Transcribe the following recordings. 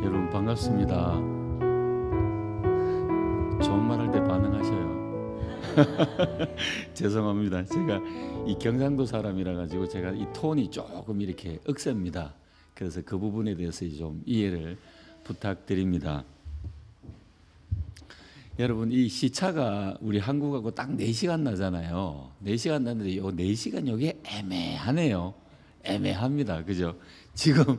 여러분 반갑습니다. 좋은 말 할 때 반응하셔요. 죄송합니다. 제가 이 경상도 사람이라 가지고 제가 이 톤이 조금 이렇게 억셉니다. 그래서 그 부분에 대해서 좀 이해를 부탁드립니다. 여러분, 이 시차가 우리 한국하고 딱 4시간 나잖아요. 4시간 나는데 요 4시간 요게 애매하네요. 애매합니다. 그죠? 지금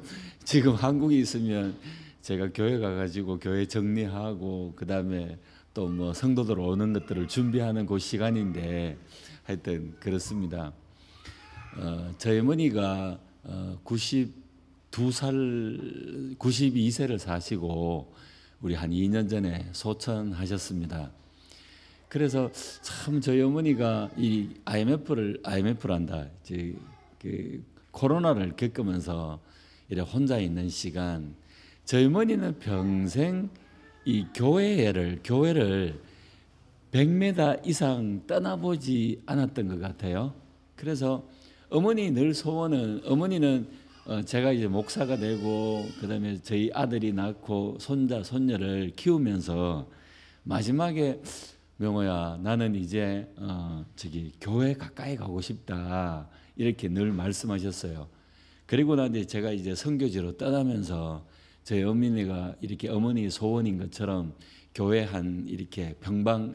한국에 있으면 제가 교회 가가지고 교회 정리하고 그다음에 또 뭐 성도들 오는 것들을 준비하는 그 시간인데 하여튼 그렇습니다. 저희 어머니가 92세를 사시고 우리 한 2년 전에 소천하셨습니다. 그래서 참 저희 어머니가 이 IMF란다. 그 코로나를 겪으면서 이렇게 혼자 있는 시간, 저희 어머니는 평생 이 교회를 100m 이상 떠나보지 않았던 것 같아요. 그래서 어머니 늘 소원은, 어머니는 제가 이제 목사가 되고 그다음에 저희 아들이 낳고 손자 손녀를 키우면서 마지막에 명호야, 나는 이제 저기 교회 가까이 가고 싶다 이렇게 늘 말씀하셨어요. 그리고 난 뒤에 제가 이제 선교지로 떠나면서 저희 어머니가 이렇게 어머니 소원인 것처럼 교회 한 이렇게 평방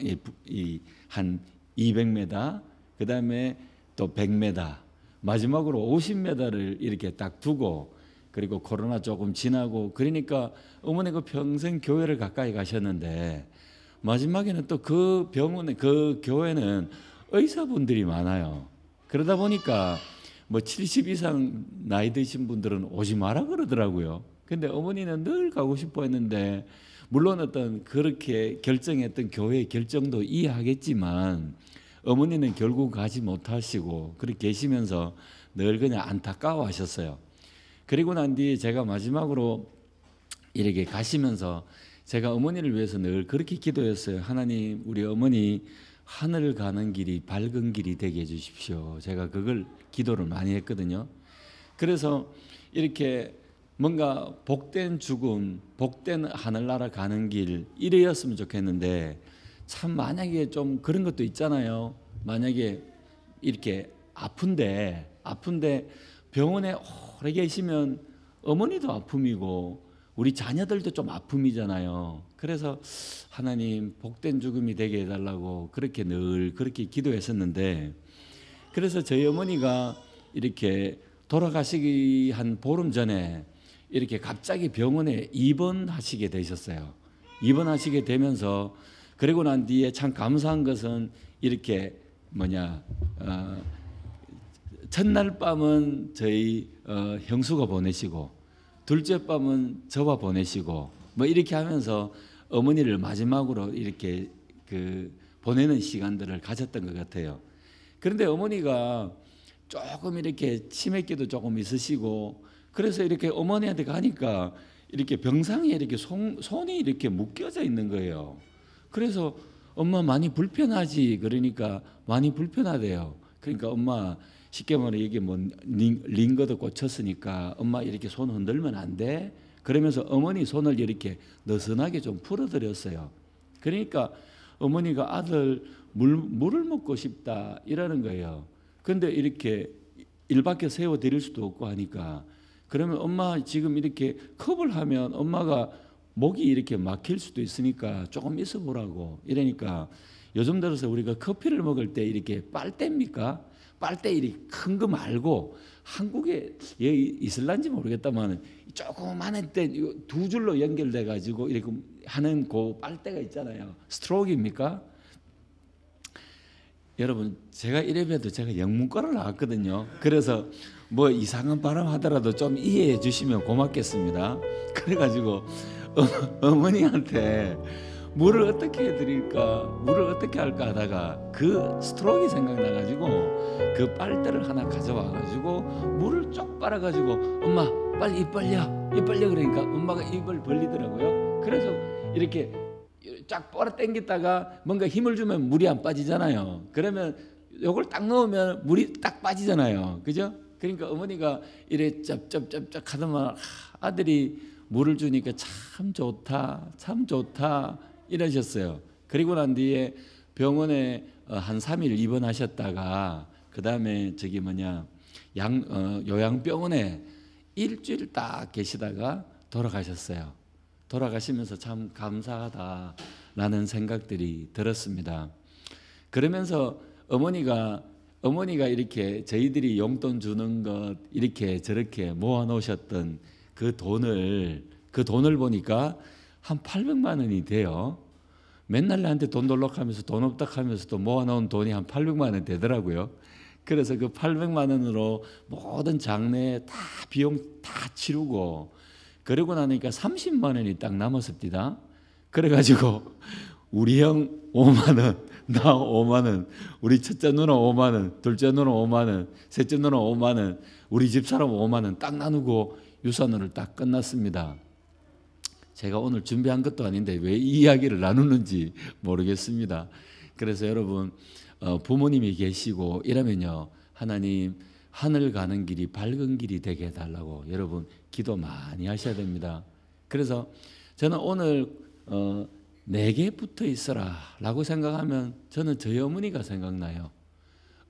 한 200m, 그다음에 또 100m, 마지막으로 50m를 이렇게 딱 두고, 그리고 코로나 조금 지나고 그러니까 어머니가 평생 교회를 가까이 가셨는데 마지막에는 또 그 병원에, 그 교회는 의사분들이 많아요. 그러다 보니까 뭐 70 이상 나이 드신 분들은 오지 마라 그러더라고요. 근데 어머니는 늘 가고 싶어 했는데, 물론 어떤 그렇게 결정했던 교회의 결정도 이해하겠지만 어머니는 결국 가지 못하시고 그렇게 계시면서 늘 그냥 안타까워 하셨어요. 그리고 난 뒤에 제가 마지막으로 이렇게 가시면서 제가 어머니를 위해서 늘 그렇게 기도했어요. 하나님, 우리 어머니 하늘 가는 길이 밝은 길이 되게 해주십시오. 제가 그걸 기도를 많이 했거든요. 그래서 이렇게 뭔가 복된 죽음, 복된 하늘나라 가는 길 이래였으면 좋겠는데, 참 만약에 좀 그런 것도 있잖아요. 만약에 이렇게 아픈데 병원에 오래 계시면 어머니도 아픔이고 우리 자녀들도 좀 아픔이잖아요. 그래서 하나님 복된 죽음이 되게 해달라고 그렇게 늘 그렇게 기도했었는데, 그래서 저희 어머니가 이렇게 돌아가시기 한 보름 전에 이렇게 갑자기 병원에 입원하시게 되셨어요. 입원하시게 되면서, 그리고 난 뒤에 참 감사한 것은 이렇게 첫날 밤은 저희 형수가 보내시고 둘째 밤은 저와 보내시고 뭐 이렇게 하면서 어머니를 마지막으로 이렇게 보내는 시간들을 가졌던 것 같아요. 그런데 어머니가 조금 이렇게 치매기도 조금 있으시고, 그래서 이렇게 어머니한테 가니까 이렇게 병상에 이렇게 손이 이렇게 묶여져 있는 거예요. 그래서 엄마 많이 불편하지? 그러니까 많이 불편하대요. 그러니까 엄마 쉽게 말해 이게 뭐 링거도 꽂혔으니까 엄마 이렇게 손 흔들면 안 돼? 그러면서 어머니 손을 이렇게 느슨하게 좀 풀어드렸어요. 그러니까 어머니가 아들 물을 먹고 싶다 이러는 거예요. 근데 이렇게 일 밖에 세워드릴 수도 없고 하니까, 그러면 엄마 지금 이렇게 컵을 하면 엄마가 목이 이렇게 막힐 수도 있으니까 조금 있어 보라고 이러니까, 요즘 들어서 우리가 커피를 먹을 때 이렇게 빨대입니까? 빨대 이렇게 큰 거 말고 한국에 있을란지 모르겠다만 조그만한 때 두 줄로 연결돼 가지고 이렇게 하는 그 빨대가 있잖아요. 스트로크입니까? 여러분, 제가 이래봬도 제가 영문과를 나왔거든요. 그래서 뭐 이상한 발음 하더라도 좀 이해해 주시면 고맙겠습니다. 그래가지고 어머니한테 물을 어떻게 해드릴까, 물을 어떻게 할까 하다가 그 스트로크가 생각나가지고 그 빨대를 하나 가져와가지고 물을 쭉 빨아가지고 엄마 빨리 입 벌려 그러니까 엄마가 입을 벌리더라고요. 그래서 이렇게 쫙 빨아 당겼다가 뭔가 힘을 주면 물이 안 빠지잖아요. 그러면 요걸 딱 넣으면 물이 딱 빠지잖아요. 그죠? 그러니까 어머니가 이래 짭짭짭짭 하더만 아들이 물을 주니까 참 좋다, 참 좋다 이러셨어요. 그리고 난 뒤에 병원에 한 3일 입원하셨다가 그 다음에 요양병원에 일주일 딱 계시다가 돌아가셨어요. 돌아가시면서 참 감사하다라는 생각들이 들었습니다. 그러면서 어머니가 이렇게 저희들이 용돈 주는 것 이렇게 저렇게 모아 놓으셨던 그 돈을 보니까 한 800만 원이 돼요. 맨날 나한테 돈 돌려고 하면서 돈 없다 하면서도 모아놓은 돈이 한 800만 원 되더라고요. 그래서 그 800만 원으로 모든 장례 다 비용 다 치르고 그러고 나니까 30만 원이 딱 남았습니다. 그래가지고 우리 형 5만 원, 나 5만 원, 우리 첫째 누나 5만 원, 둘째 누나 5만 원, 셋째 누나 5만 원, 우리 집사람 5만 원 딱 나누고 유산으로 딱 끝났습니다. 제가 오늘 준비한 것도 아닌데 왜 이 이야기를 나누는지 모르겠습니다. 그래서 여러분 부모님이 계시고 이러면요, 하나님 하늘 가는 길이 밝은 길이 되게 해달라고 여러분 기도 많이 하셔야 됩니다. 그래서 저는 오늘 내게 붙어 있어라 라고 생각하면 저는 저희 어머니가 생각나요.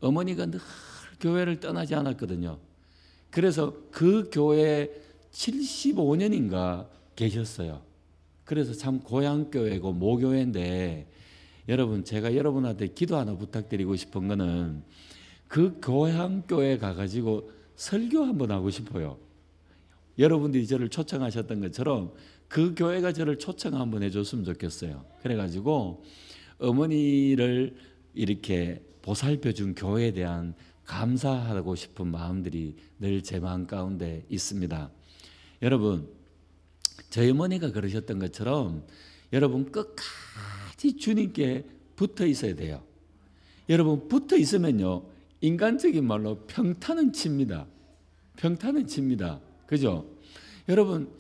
어머니가 늘 교회를 떠나지 않았거든요. 그래서 그 교회에 75년인가 계셨어요. 그래서 참 고향교회고 모교회인데 여러분, 제가 여러분한테 기도 하나 부탁드리고 싶은 거는 그 고향교회 가가지고 설교 한번 하고 싶어요. 여러분들이 저를 초청하셨던 것처럼 그 교회가 저를 초청 한번 해줬으면 좋겠어요. 그래가지고 어머니를 이렇게 보살펴준 교회에 대한 감사하고 싶은 마음들이 늘 제 마음 가운데 있습니다. 여러분, 저희 어머니가 그러셨던 것처럼 여러분 끝까지 주님께 붙어 있어야 돼요. 여러분 붙어 있으면요, 인간적인 말로 평탄은 칩니다. 평탄은 칩니다. 그죠? 여러분,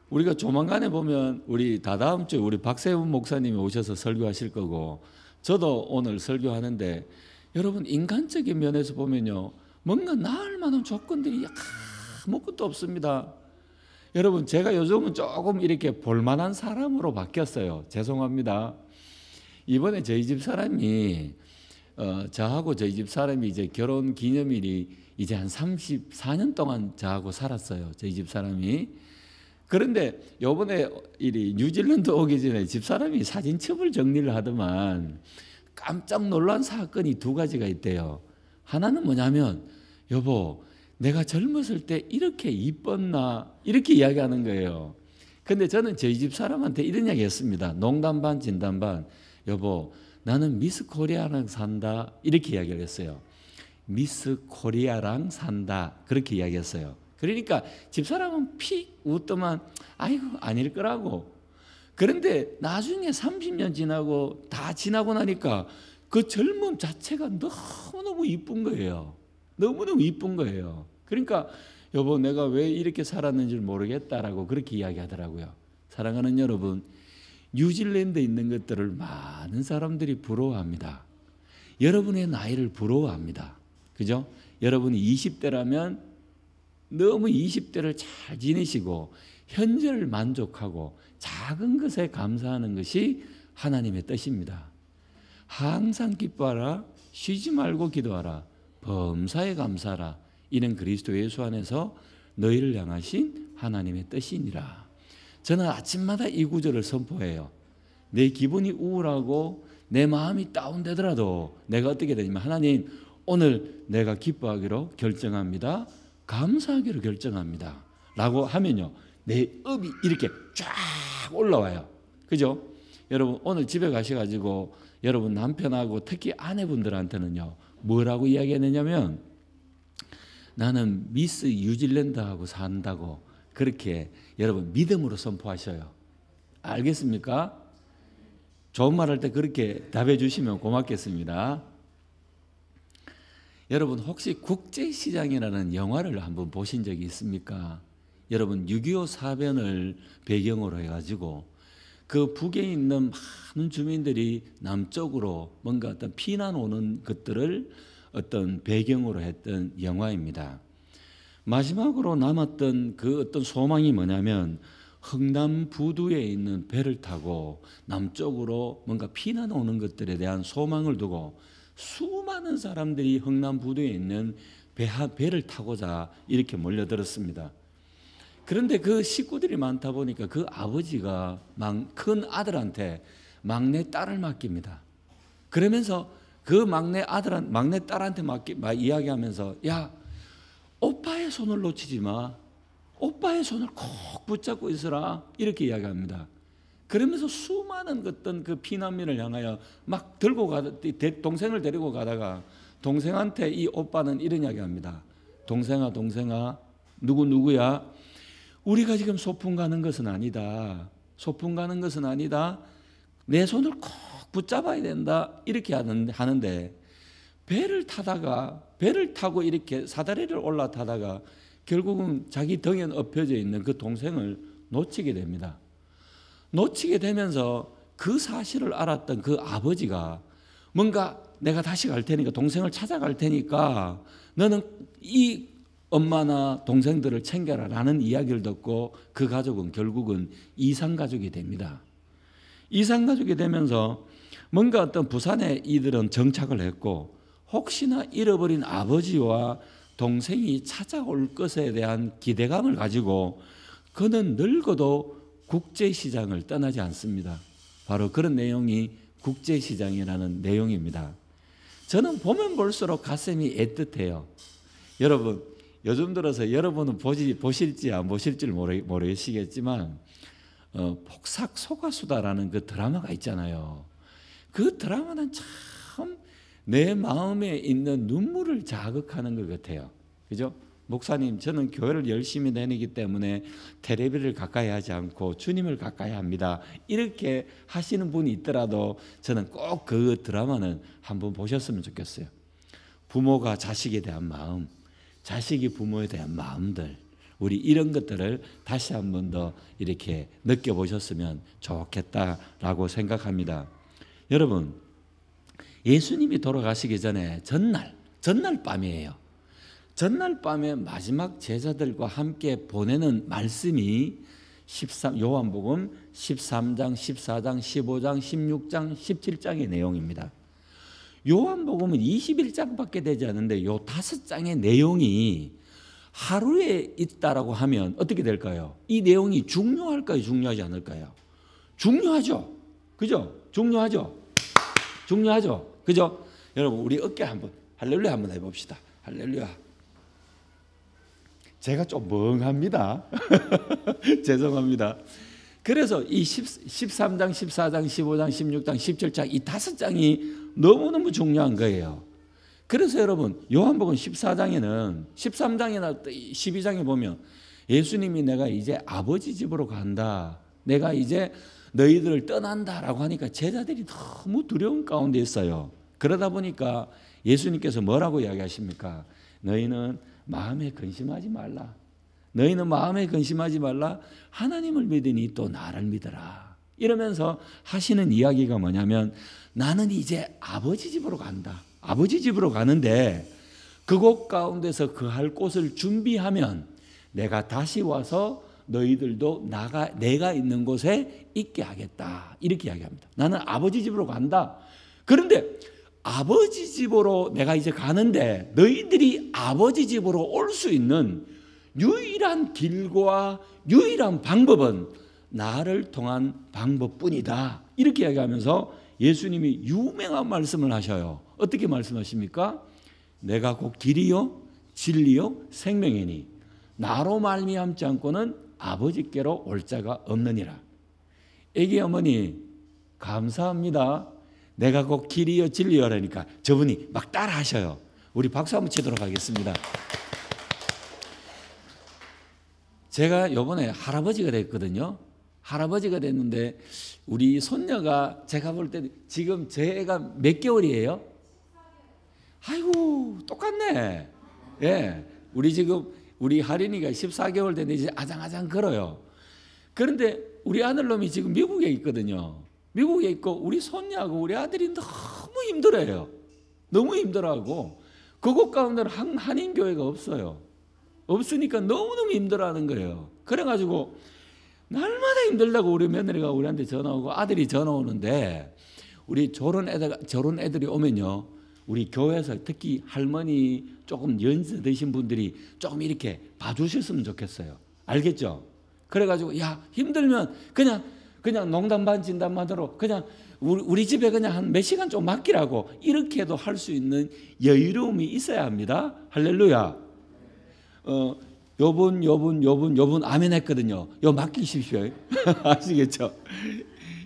우리가 조만간에 보면 우리 다다음 주에 우리 박세훈 목사님이 오셔서 설교하실 거고 저도 오늘 설교하는데 여러분 인간적인 면에서 보면요, 뭔가 나을 만한 조건들이 아무것도 없습니다. 여러분, 제가 요즘은 조금 이렇게 볼만한 사람으로 바뀌었어요. 죄송합니다. 이번에 저희 집 사람이 저하고 저희 집 사람이 이제 결혼 기념일이 이제 한 34년 동안 저하고 살았어요. 저희 집 사람이. 그런데 요번에 뉴질랜드 오기 전에 집 사람이 사진첩을 정리를 하더만 깜짝 놀란 사건이 두 가지가 있대요. 하나는 뭐냐면, 여보, 내가 젊었을 때 이렇게 이뻤나? 이렇게 이야기하는 거예요. 근데 저는 저희 집 사람한테 이런 이야기 했습니다. 농담 반 진담 반. 여보, 나는 미스 코리아랑 산다. 이렇게 이야기를 했어요. 미스 코리아랑 산다. 그렇게 이야기했어요. 그러니까 집사람은 픽 웃더만 아이고 아닐 거라고. 그런데 나중에 30년 지나고 다 지나고 나니까 그 젊음 자체가 너무너무 이쁜 거예요. 너무너무 이쁜 거예요. 그러니까 여보, 내가 왜 이렇게 살았는지 모르겠다라고 그렇게 이야기하더라고요. 사랑하는 여러분, 뉴질랜드에 있는 것들을 많은 사람들이 부러워합니다. 여러분의 나이를 부러워합니다. 그죠? 여러분이 20대라면 너무 20대를 잘 지내시고 현재를 만족하고 작은 것에 감사하는 것이 하나님의 뜻입니다. 항상 기뻐하라, 쉬지 말고 기도하라, 범사에 감사하라. 이는 그리스도 예수 안에서 너희를 향하신 하나님의 뜻이니라. 저는 아침마다 이 구절을 선포해요. 내 기분이 우울하고 내 마음이 다운되더라도 내가 어떻게 되냐면, 하나님 오늘 내가 기뻐하기로 결정합니다, 감사하기로 결정합니다 라고 하면요, 내 업이 이렇게 쫙 올라와요. 그죠? 여러분, 오늘 집에 가셔가지고 여러분 남편하고 특히 아내분들한테는요, 뭐라고 이야기했느냐면, 나는 미스 뉴질랜드하고 산다고 그렇게 여러분 믿음으로 선포하셔요. 알겠습니까? 좋은 말 할 때 그렇게 답해 주시면 고맙겠습니다. 여러분, 혹시 국제시장이라는 영화를 한번 보신 적이 있습니까? 여러분, 6.25 사변을 배경으로 해가지고 그 북에 있는 많은 주민들이 남쪽으로 뭔가 어떤 피난 오는 것들을 어떤 배경으로 했던 영화입니다. 마지막으로 남았던 그 어떤 소망이 뭐냐면, 흥남부두에 있는 배를 타고 남쪽으로 뭔가 피난 오는 것들에 대한 소망을 두고 수많은 사람들이 흥남부두에 있는 배를 타고자 이렇게 몰려들었습니다. 그런데 그 식구들이 많다 보니까 그 아버지가 큰 아들한테 막내 딸을 맡깁니다. 그러면서 그 막내 딸한테 이야기하면서, 야, 오빠의 손을 놓치지 마. 오빠의 손을 꼭 붙잡고 있으라. 이렇게 이야기합니다. 그러면서 수많은 어떤 그 피난민을 향하여 막 동생을 데리고 가다가 동생한테 이 오빠는 이런 이야기합니다. 동생아, 누구야? 우리가 지금 소풍 가는 것은 아니다. 소풍 가는 것은 아니다. 내 손을 꼭 붙잡아야 된다. 이렇게 하는데 배를 타고 이렇게 사다리를 올라타다가 결국은 자기 등에 엎혀져 있는 그 동생을 놓치게 됩니다. 놓치게 되면서 그 사실을 알았던 그 아버지가 뭔가 내가 다시 갈 테니까, 동생을 찾아갈 테니까 너는 이 엄마나 동생들을 챙겨라 라는 이야기를 듣고 그 가족은 결국은 이산가족이 됩니다. 이산가족이 되면서 뭔가 어떤 부산에 이들은 정착을 했고, 혹시나 잃어버린 아버지와 동생이 찾아올 것에 대한 기대감을 가지고 그는 늙어도 국제시장을 떠나지 않습니다. 바로 그런 내용이 국제시장이라는 내용입니다. 저는 보면 볼수록 가슴이 애틋해요. 여러분, 요즘 들어서 여러분은 보실지 안 보실지 모르시겠지만 폭삭 소가수다라는 그 드라마가 있잖아요. 그 드라마는 참 내 마음에 있는 눈물을 자극하는 것 같아요. 그죠? 목사님, 저는 교회를 열심히 다니기 때문에 텔레비를 가까이 하지 않고 주님을 가까이 합니다. 이렇게 하시는 분이 있더라도 저는 꼭 그 드라마는 한번 보셨으면 좋겠어요. 부모가 자식에 대한 마음, 자식이 부모에 대한 마음들, 우리 이런 것들을 다시 한 번 더 이렇게 느껴보셨으면 좋겠다라고 생각합니다. 여러분, 예수님이 돌아가시기 전에 전날 밤이에요. 전날 밤에 마지막 제자들과 함께 보내는 말씀이 요한복음 13장, 14장, 15장, 16장, 17장의 내용입니다. 요한복음은 21장밖에 되지 않는데 요 5장의 내용이 하루에 있다라고 하면 어떻게 될까요? 이 내용이 중요할까요? 중요하지 않을까요? 중요하죠. 그죠? 중요하죠. 그죠? 여러분, 우리 어깨 한번 할렐루야 한번 해봅시다. 할렐루야. 제가 좀 멍합니다. 죄송합니다. 그래서 이 13장, 14장, 15장, 16장, 17장 이 5장이 너무너무 중요한 거예요. 그래서 여러분, 요한복음 14장에는 13장이나 12장에 보면 예수님이 내가 이제 아버지 집으로 간다, 내가 이제 너희들을 떠난다라고 하니까 제자들이 너무 두려운 가운데 있어요. 그러다 보니까 예수님께서 뭐라고 이야기하십니까? 너희는 마음에 근심하지 말라. 너희는 마음에 근심하지 말라. 하나님을 믿으니 또 나를 믿어라. 이러면서 하시는 이야기가 뭐냐면, 나는 이제 아버지 집으로 간다. 아버지 집으로 가는데 그곳 가운데서 그할 곳을 준비하면 내가 다시 와서 너희들도 내가 있는 곳에 있게 하겠다. 이렇게 이야기합니다. 나는 아버지 집으로 간다. 그런데 아버지 집으로 내가 이제 가는데 너희들이 아버지 집으로 올 수 있는 유일한 길과 유일한 방법은 나를 통한 방법뿐이다. 이렇게 이야기하면서 예수님이 유명한 말씀을 하셔요. 어떻게 말씀하십니까? 내가 곧 길이요 진리요 생명이니 나로 말미암지 않고는 아버지께로 올 자가 없느니라. 애기 어머니 감사합니다. 내가 곧 길이요 진리요라니까 저분이 막 따라 하셔요. 우리 박수 한번 치도록 하겠습니다. 제가 요번에 할아버지가 됐거든요. 할아버지가 됐는데 우리 손녀가 제가 볼 때 지금 제 애가 몇 개월이에요? 아이고 똑같네. 예, 우리 하린이가 14개월 됐는데 이제 아장아장 걸어요. 그런데 우리 아들놈이 지금 미국에 있거든요. 미국에 있고 우리 손녀하고 우리 아들이 너무 힘들어요. 너무 힘들어하고 그곳 가운데는 한인교회가 없어요. 없으니까 너무너무 힘들어하는 거예요. 그래가지고 날마다 힘들다고 우리 며느리가 우리한테 전화 오고 아들이 전화 오는데, 우리 저런 애들이 오면요, 우리 교회에서 특히 할머니 조금 연세 드신 분들이 조금 이렇게 봐주셨으면 좋겠어요. 알겠죠? 그래가지고 야 힘들면 그냥 농담 반 진담 반으로 그냥 우리 집에 그냥 한 몇 시간 좀 맡기라고, 이렇게도 할 수 있는 여유로움이 있어야 합니다. 할렐루야. 요분 아멘 했거든요. 요 맡기십시오. 아시겠죠?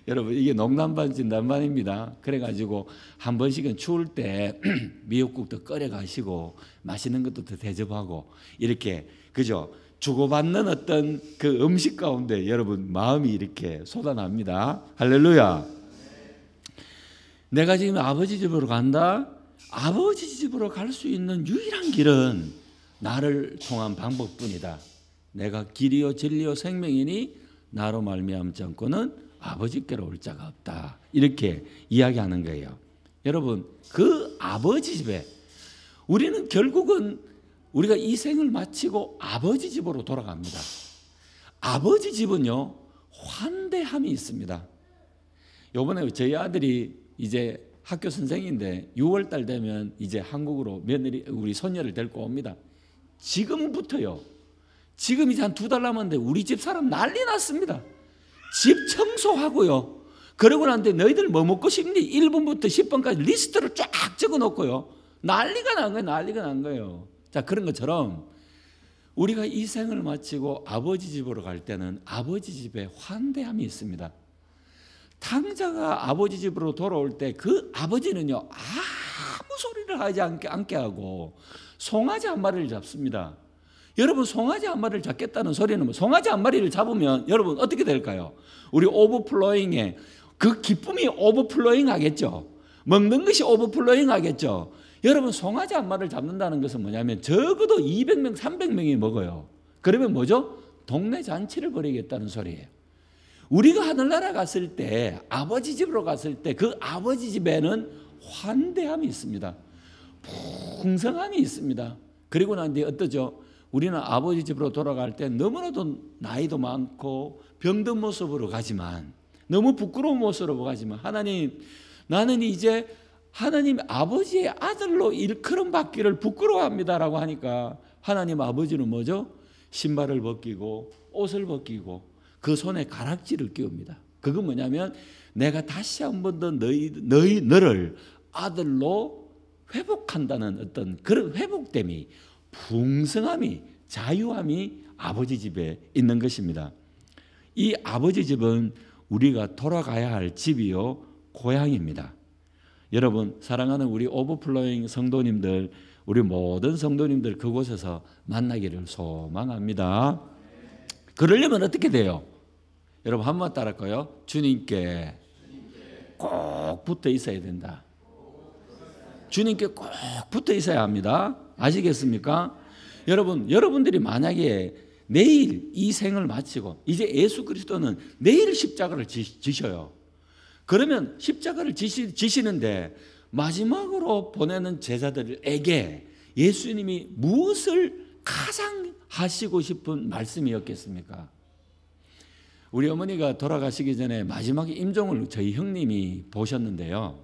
여러분 이게 농담 반 진담 반입니다. 그래가지고 한 번씩은 추울 때 미역국도 끓여 가시고 맛있는 것도 더 대접하고 이렇게, 그죠? 주고받는 어떤 그 음식 가운데 여러분 마음이 이렇게 쏟아납니다. 할렐루야. 내가 지금 아버지 집으로 간다. 아버지 집으로 갈 수 있는 유일한 길은 나를 통한 방법뿐이다. 내가 길이요 진리요 생명이니 나로 말미암지 않고는 아버지께로 올 자가 없다. 이렇게 이야기하는 거예요. 여러분 그 아버지 집에 우리는 결국은 우리가 이 생을 마치고 아버지 집으로 돌아갑니다. 아버지 집은요 환대함이 있습니다. 요번에 저희 아들이 이제 학교 선생인데 6월 달 되면 이제 한국으로 우리 손녀를 데리고 옵니다. 지금부터요. 지금 이제 한 2달 남았는데 우리 집 사람 난리 났습니다. 집 청소하고요. 그러고 난데 너희들 뭐 먹고 싶니? 1번부터 10번까지 리스트를 쫙 적어놓고요. 난리가 난 거예요. 자, 그런 것처럼 우리가 이 생을 마치고 아버지 집으로 갈 때는 아버지 집에 환대함이 있습니다. 탕자가 아버지 집으로 돌아올 때 그 아버지는요 아무 소리를 하지 않게 하고 송아지 한 마리를 잡습니다. 여러분 송아지 한 마리를 잡겠다는 소리는 뭐, 송아지 한 마리를 잡으면 여러분 어떻게 될까요? 우리 오버플로잉에 그 기쁨이 오버플로잉 하겠죠. 먹는 것이 오버플로잉 하겠죠. 여러분 송아지 한 마리를 잡는다는 것은 뭐냐면 적어도 200명 300명이 먹어요. 그러면 뭐죠? 동네 잔치를 벌이겠다는 소리예요. 우리가 하늘나라 갔을 때 아버지 집으로 갔을 때 그 아버지 집에는 환대함이 있습니다. 풍성함이 있습니다. 그리고 난 뒤에 어떠죠? 우리는 아버지 집으로 돌아갈 때 너무나도 나이도 많고 병든 모습으로 가지만, 너무 부끄러운 모습으로 가지만, 하나님 나는 이제 하나님 아버지의 아들로 일컬음 받기를 부끄러워합니다라고 하니까 하나님 아버지는 뭐죠? 신발을 벗기고 옷을 벗기고 그 손에 가락지를 끼웁니다. 그건 뭐냐면 내가 다시 한 번 더 너를 아들로 회복한다는 어떤 그런 회복됨이, 풍성함이, 자유함이 아버지 집에 있는 것입니다. 이 아버지 집은 우리가 돌아가야 할 집이요 고향입니다. 여러분 사랑하는 우리 오버플로잉 성도님들, 우리 모든 성도님들 그곳에서 만나기를 소망합니다. 그러려면 어떻게 돼요? 여러분 한 번 따라할까요? 주님께 꼭 붙어 있어야 된다. 주님께 꼭 붙어 있어야 합니다. 아시겠습니까? 여러분들이 만약에 내일 이 생을 마치고 이제 예수 그리스도는 내일 십자가를 지셔요. 그러면 십자가를 지시는데 마지막으로 보내는 제자들에게 예수님이 무엇을 가장 하시고 싶은 말씀이었겠습니까? 우리 어머니가 돌아가시기 전에 마지막에 임종을 저희 형님이 보셨는데요.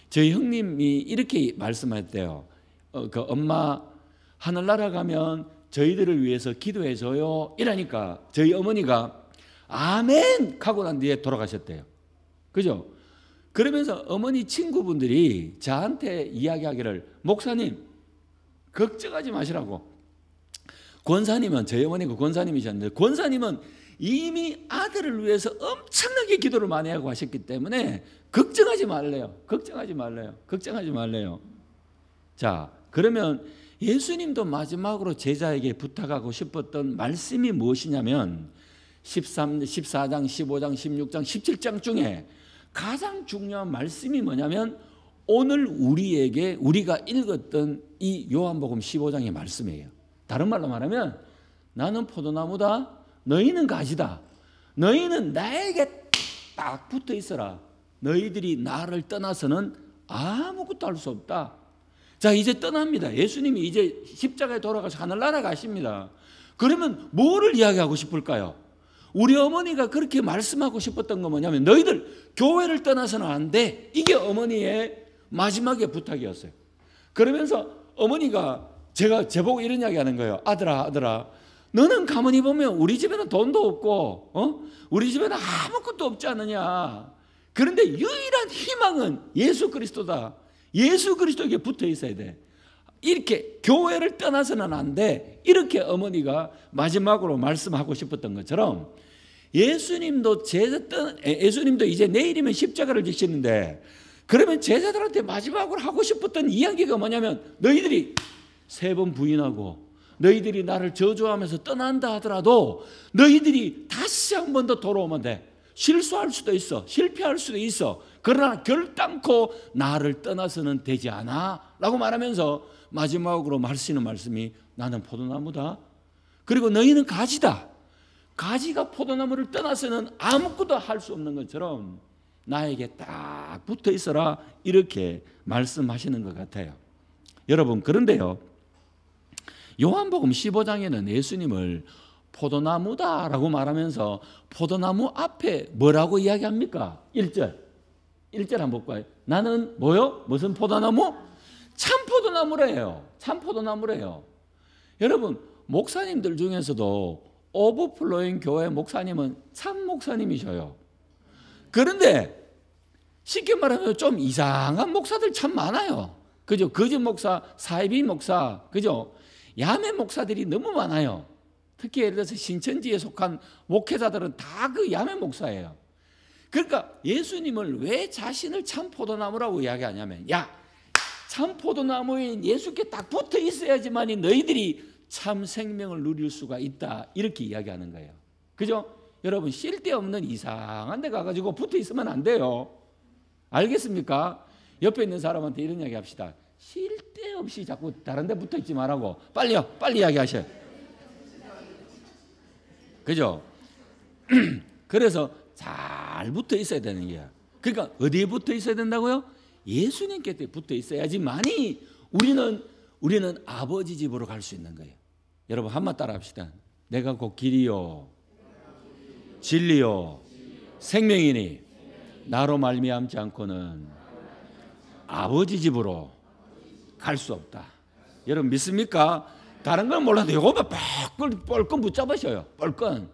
저희 형님이 이렇게 말씀했대요. 엄마 하늘나라 가면 저희들을 위해서 기도해줘요 이러니까 저희 어머니가 아멘 하고 난 뒤에 돌아가셨대요. 그죠? 그러면서 어머니 친구분들이 저한테 이야기하기를, 목사님 걱정하지 마시라고. 권사님은, 저희 어머니가 권사님이셨는데 권사님은 이미 아들을 위해서 엄청나게 기도를 많이 하고 하셨기 때문에 걱정하지 말래요. 자, 그러면 예수님도 마지막으로 제자에게 부탁하고 싶었던 말씀이 무엇이냐면 14장, 15장, 16장, 17장 중에 가장 중요한 말씀이 뭐냐면 오늘 우리가 읽었던 이 요한복음 15장의 말씀이에요. 다른 말로 말하면 나는 포도나무다, 너희는 가지다. 너희는 나에게 딱 붙어 있어라. 너희들이 나를 떠나서는 아무것도 할 수 없다. 자, 이제 떠납니다. 예수님이 이제 십자가에 돌아가서 하늘나라 가십니다. 그러면 뭐를 이야기하고 싶을까요? 우리 어머니가 그렇게 말씀하고 싶었던 건 뭐냐면 너희들 교회를 떠나서는 안 돼. 이게 어머니의 마지막의 부탁이었어요. 그러면서 어머니가 제보고 이런 이야기 하는 거예요. 아들아 너는 가만히 보면 우리 집에는 돈도 없고 우리 집에는 아무것도 없지 않느냐. 그런데 유일한 희망은 예수 그리스도다. 예수 그리스도에게 붙어 있어야 돼. 이렇게 교회를 떠나서는 안 돼. 이렇게 어머니가 마지막으로 말씀하고 싶었던 것처럼 예수님도 이제 내일이면 십자가를 지시는데 그러면 제자들한테 마지막으로 하고 싶었던 이야기가 뭐냐면 너희들이 3번 부인하고 너희들이 나를 저주하면서 떠난다 하더라도 너희들이 다시 한 번 더 돌아오면 돼. 실수할 수도 있어. 실패할 수도 있어. 그러나 결단코 나를 떠나서는 되지 않아 라고 말하면서 마지막으로 하시는 말씀이 나는 포도나무다. 그리고 너희는 가지다. 가지가 포도나무를 떠나서는 아무것도 할 수 없는 것처럼 나에게 딱 붙어 있어라. 이렇게 말씀하시는 것 같아요. 여러분, 그런데요, 요한복음 15장에는 예수님을 포도나무다라고 말하면서 포도나무 앞에 뭐라고 이야기합니까? 1절 한번 볼까요? 나는 뭐요? 무슨 포도나무? 참 포도나무래요. 참 포도나무래요. 여러분, 목사님들 중에서도 오버플로잉 교회 목사님은 참 목사님이셔요. 그런데 쉽게 말하면 좀 이상한 목사들 참 많아요. 그죠? 거짓 목사, 사이비 목사, 그죠? 야매 목사들이 너무 많아요. 특히 예를 들어서 신천지에 속한 목회자들은 다 그 야매 목사예요. 그러니까 예수님을 왜 자신을 참 포도나무라고 이야기하냐면, 야, 참 포도나무인 예수께 딱 붙어 있어야지만이 너희들이 참 생명을 누릴 수가 있다. 이렇게 이야기하는 거예요. 그죠? 여러분, 쓸데없는 이상한 데 가가지고 붙어 있으면 안 돼요. 알겠습니까? 옆에 있는 사람한테 이런 이야기 합시다. 쓸데없이 자꾸 다른 데 붙어 있지 말라고. 빨리요. 빨리 이야기하셔요. 그죠? 그래서 잘 붙어 있어야 되는 거야. 그러니까 어디에 붙어 있어야 된다고요? 예수님께 붙어 있어야지만이 우리는 아버지 집으로 갈 수 있는 거예요. 여러분, 한번 따라 합시다. 내가 곧 길이요 진리요 생명이니 나로 말미암지 않고는 아버지 집으로 갈 수 없다. 여러분 믿습니까? 다른 건 몰라도 이거만 뻘건 붙잡으셔요. 뻘건.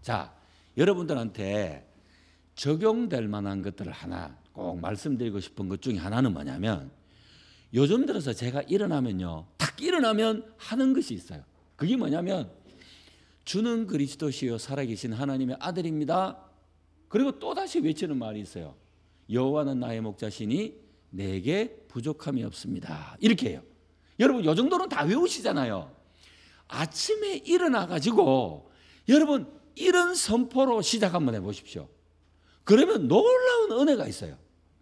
자, 여러분들한테 적용될 만한 것들을 하나 꼭 말씀드리고 싶은 것 중에 하나는 뭐냐면, 요즘 들어서 제가 일어나면요, 딱 일어나면 하는 것이 있어요. 그게 뭐냐면, 주는 그리스도시요 살아계신 하나님의 아들입니다. 그리고 또다시 외치는 말이 있어요. 여호와는 나의 목자시니 내게 부족함이 없습니다. 이렇게 해요. 여러분, 요 정도는 다 외우시잖아요. 아침에 일어나가지고 여러분 이런 선포로 시작 한번 해보십시오. 그러면 놀라운 은혜가 있어요.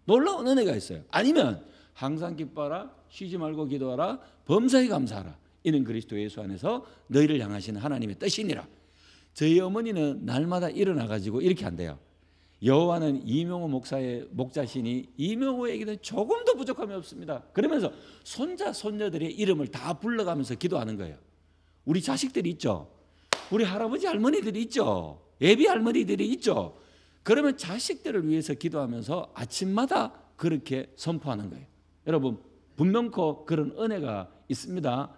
놀라운 은혜가 있어요. 아니면 항상 기뻐하라, 쉬지 말고 기도하라, 범사에 감사하라. 이는 그리스도 예수 안에서 너희를 향하시는 하나님의 뜻이니라. 저희 어머니는 날마다 일어나가지고 이렇게 한대요. 여호와는 이명호 목사의 목자시니 이명호에게는 조금도 부족함이 없습니다. 그러면서 손자 손녀들의 이름을 다 불러가면서 기도하는 거예요. 우리 자식들이 있죠. 우리 할아버지 할머니들이 있죠. 예비 할머니들이 있죠. 그러면 자식들을 위해서 기도하면서 아침마다 그렇게 선포하는 거예요. 여러분, 분명코 그런 은혜가 있습니다.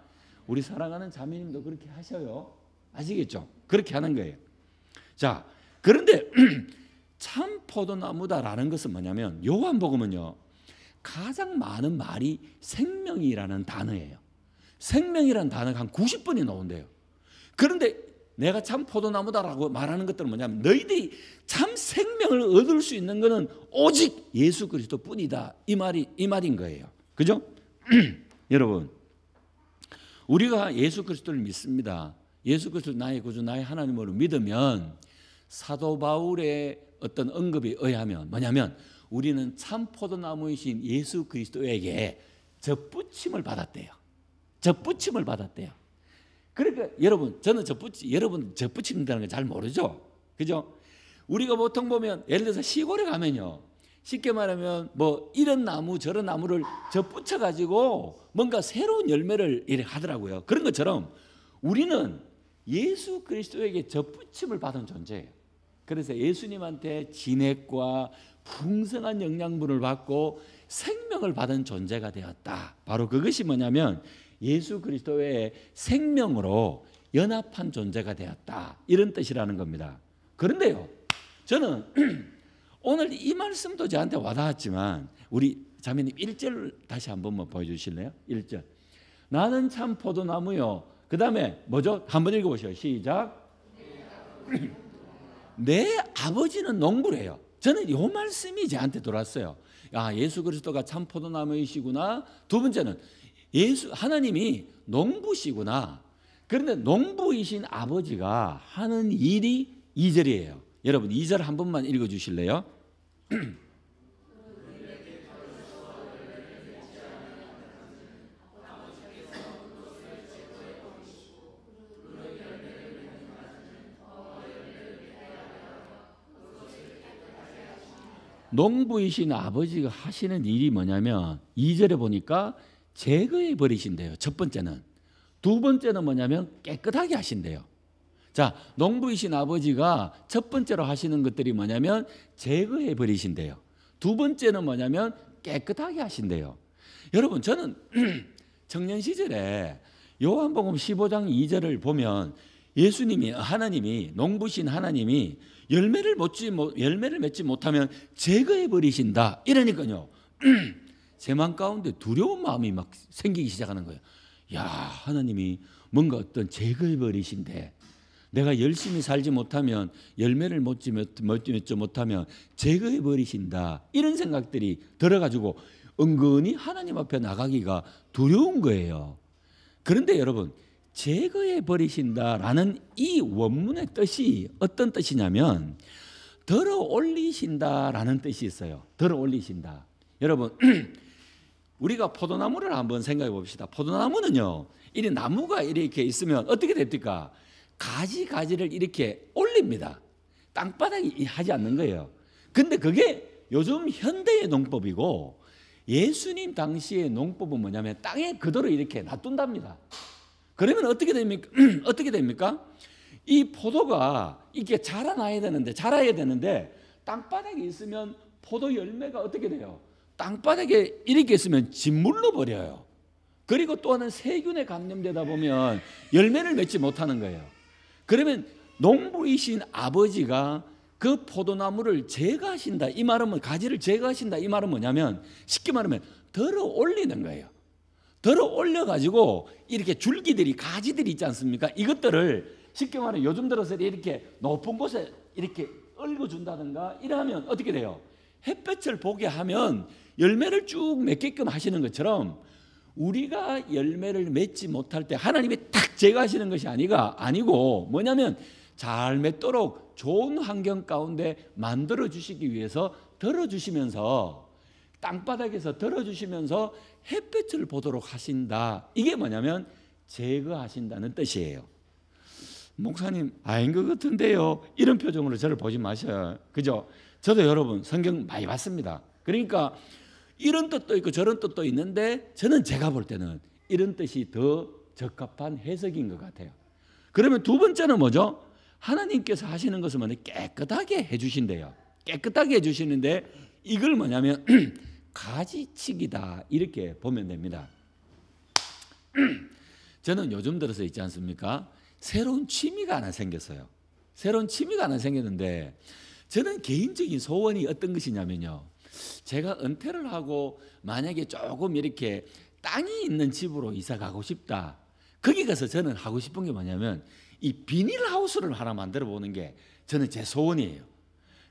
우리 사랑하는 자매님도 그렇게 하셔요. 아시겠죠? 그렇게 하는 거예요. 자, 그런데 참 포도나무다라는 것은 뭐냐면, 요한복음은요 가장 많은 말이 생명이라는 단어예요. 생명이라는 단어가 한 90번이 나온대요. 그런데 내가 참 포도나무다라고 말하는 것들은 뭐냐면, 너희들이 참 생명을 얻을 수 있는 것은 오직 예수 그리스도 뿐이다. 이 말인 거예요. 그죠? 여러분, 우리가 예수 그리스도를 믿습니다. 예수 그리스도를 나의 구주, 나의 하나님으로 믿으면 사도 바울의 어떤 언급에 의하면 뭐냐면, 우리는 참 포도나무이신 예수 그리스도에게 접붙임을 받았대요. 접붙임을 받았대요. 그러니까 여러분, 저는 여러분 접붙임이라는 걸 잘 모르죠. 그죠? 우리가 보통 보면 예를 들어서 시골에 가면요, 쉽게 말하면 뭐 이런 나무 저런 나무를 접붙여 가지고 뭔가 새로운 열매를 이렇게 하더라고요. 그런 것처럼 우리는 예수 그리스도에게 접붙임을 받은 존재예요. 그래서 예수님한테 진액과 풍성한 영양분을 받고 생명을 받은 존재가 되었다. 바로 그것이 뭐냐면 예수 그리스도의 생명으로 연합한 존재가 되었다. 이런 뜻이라는 겁니다. 그런데요, 저는 오늘 이 말씀도 저한테 와닿았지만 우리 자매님 1절 다시 한 번만 보여주실래요? 1절. 나는 참 포도나무요. 그 다음에 뭐죠? 한번 읽어보시죠. 시작. 내 아버지는 농부래요. 저는 이 말씀이 저한테 들어왔어요. 아, 예수 그리스도가 참 포도나무이시구나. 두 번째는 하나님이 농부시구나. 그런데 농부이신 아버지가 하는 일이 2절이에요. 여러분 2절 한 번만 읽어주실래요? 농부이신 아버지가 하시는 일이 뭐냐면 2절에 보니까 제거해 버리신대요. 첫 번째는. 두 번째는 뭐냐면 깨끗하게 하신대요. 자, 농부이신 아버지가 첫 번째로 하시는 것들이 뭐냐면 제거해 버리신대요. 두 번째는 뭐냐면 깨끗하게 하신대요. 여러분, 저는 청년 시절에 요한복음 15장 2절을 보면 예수님이, 하나님이, 농부신 하나님이 열매를 맺지 못하면 제거해 버리신다. 이러니까요, 제 마음 가운데 두려운 마음이 막 생기기 시작하는 거예요. 야, 하나님이 뭔가 어떤 제거해 버리신대. 내가 열심히 살지 못하면, 열매를 맺지 못하면 제거해 버리신다. 이런 생각들이 들어가지고 은근히 하나님 앞에 나가기가 두려운 거예요. 그런데 여러분, 제거해 버리신다라는 이 원문의 뜻이 어떤 뜻이냐면 들어 올리신다라는 뜻이 있어요. 들어 올리신다. 여러분, 우리가 포도나무를 한번 생각해 봅시다. 포도나무는요, 이 나무가 이렇게 있으면 어떻게 됩니까? 가지를 이렇게 올립니다. 땅바닥이 하지 않는 거예요. 근데 그게 요즘 현대의 농법이고 예수님 당시의 농법은 뭐냐면 땅에 그대로 이렇게 놔둔답니다. 그러면 어떻게 됩니까? 어떻게 됩니까? 이 포도가 이게 자라야 되는데 땅바닥에 있으면 포도 열매가 어떻게 돼요? 땅바닥에 이렇게 있으면 짓물러 버려요. 그리고 또 하나는 세균에 감염되다 보면 열매를 맺지 못하는 거예요. 그러면 농부이신 아버지가 그 포도나무를 제거하신다. 이 말은 가지를 제거하신다. 이 말은 뭐냐면 쉽게 말하면 들어 올리는 거예요. 들어 올려가지고 이렇게 줄기들이, 가지들이 있지 않습니까? 이것들을 쉽게 말하면 요즘 들어서 이렇게 높은 곳에 이렇게 얽어준다든가 이러면 어떻게 돼요? 햇볕을 보게 하면 열매를 쭉 맺게끔 하시는 것처럼 우리가 열매를 맺지 못할 때 하나님이 딱 제거하시는 것이 아니고 뭐냐면 잘 맺도록 좋은 환경 가운데 만들어 주시기 위해서 들어주시면서 땅바닥에서 들어주시면서 햇볕을 보도록 하신다. 이게 뭐냐면 제거하신다는 뜻이에요. 목사님 아닌 것 같은데요, 이런 표정으로 저를 보지 마셔요. 그죠? 저도 여러분 성경 많이 봤습니다. 그러니까 이런 뜻도 있고 저런 뜻도 있는데 저는 제가 볼 때는 이런 뜻이 더 적합한 해석인 것 같아요. 그러면 두 번째는 뭐죠? 하나님께서 하시는 것은 뭐냐? 깨끗하게 해주신대요. 깨끗하게 해주시는데 이걸 뭐냐면 가지치기다, 이렇게 보면 됩니다. 저는 요즘 들어서 있지 않습니까? 새로운 취미가 하나 생겼어요. 새로운 취미가 하나 생겼는데 저는 개인적인 소원이 어떤 것이냐면요, 제가 은퇴를 하고 만약에 조금 이렇게 땅이 있는 집으로 이사 가고 싶다. 거기 가서 저는 하고 싶은 게 뭐냐면 이 비닐하우스를 하나 만들어 보는 게 저는 제 소원이에요.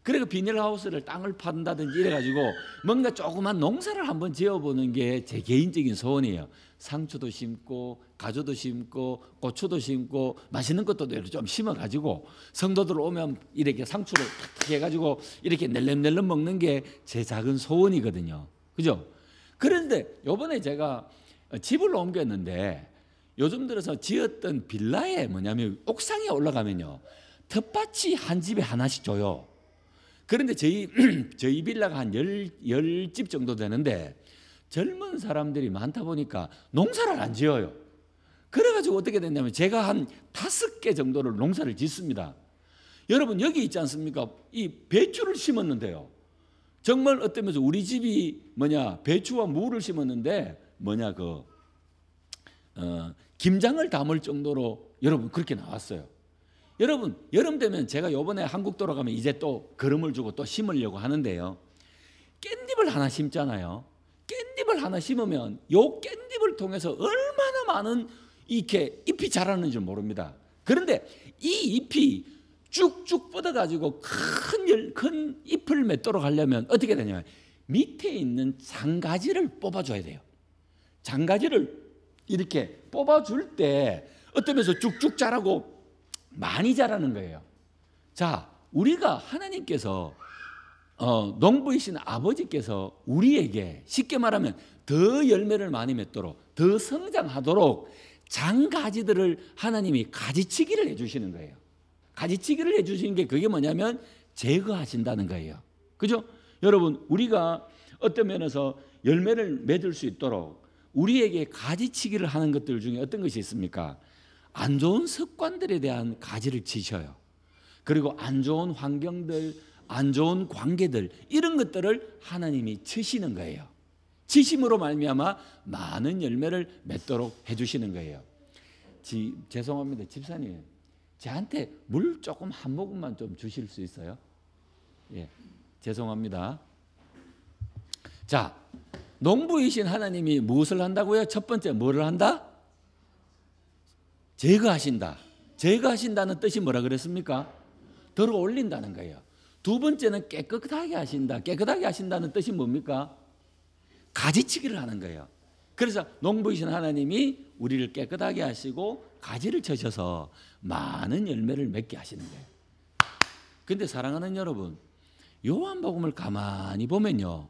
그리고 비닐하우스를 땅을 판다든지 이래가지고 뭔가 조그만 농사를 한번 지어보는 게 제 개인적인 소원이에요. 상추도 심고 가조도 심고 고추도 심고 맛있는 것도 좀 심어가지고 성도들 오면 이렇게 상추를 탁탁 해가지고 이렇게 낼름낼름 먹는 게 제 작은 소원이거든요. 그죠? 그런데 요번에 제가 집을 옮겼는데 요즘 들어서 지었던 빌라에 뭐냐면 옥상에 올라가면요, 텃밭이 한 집에 하나씩 줘요. 그런데 저희 빌라가 한 10집 정도 되는데 젊은 사람들이 많다 보니까 농사를 안 지어요. 그래가지고 어떻게 됐냐면 제가 한 5개 정도를 농사를 짓습니다. 여러분 여기 있지 않습니까? 이 배추를 심었는데요. 정말 어떠면서 우리 집이 배추와 무를 심었는데 김장을 담을 정도로 여러분 그렇게 나왔어요. 여러분 여름 되면 제가 요번에 한국 돌아가면 이제 또 거름을 주고 또 심으려고 하는데요. 깻잎을 하나 심잖아요. 깻잎을 하나 심으면 요 깻잎을 통해서 얼마나 많은 이렇게 잎이 자라는 줄 모릅니다. 그런데 이 잎이 쭉쭉 뻗어가지고 큰 잎을 맺도록 하려면 어떻게 되냐면 밑에 있는 장가지를 뽑아줘야 돼요. 장가지를 이렇게 뽑아줄 때 어떠면서 쭉쭉 자라고 많이 자라는 거예요. 자, 우리가 하나님께서 농부이신 아버지께서 우리에게 쉽게 말하면 더 열매를 많이 맺도록 더 성장하도록 장가지들을 하나님이 가지치기를 해주시는 거예요. 가지치기를 해주시는 게 그게 뭐냐면 제거하신다는 거예요. 그죠? 여러분 우리가 어떤 면에서 열매를 맺을 수 있도록 우리에게 가지치기를 하는 것들 중에 어떤 것이 있습니까? 안 좋은 습관들에 대한 가지를 치셔요. 그리고 안 좋은 환경들, 안 좋은 관계들 이런 것들을 하나님이 치시는 거예요. 치심으로 말미암아 많은 열매를 맺도록 해주시는 거예요. 죄송합니다, 집사님. 저한테 물 조금 한 모금만 좀 주실 수 있어요? 예, 죄송합니다. 자, 농부이신 하나님이 무엇을 한다고요? 첫 번째 뭐를 한다? 제거하신다. 제거하신다는 뜻이 뭐라 그랬습니까? 들어 올린다는 거예요. 두 번째는 깨끗하게 하신다. 깨끗하게 하신다는 뜻이 뭡니까? 가지치기를 하는 거예요. 그래서 농부이신 하나님이 우리를 깨끗하게 하시고 가지를 쳐셔서 많은 열매를 맺게 하시는 거예요. 그런데 사랑하는 여러분, 요한복음을 가만히 보면요,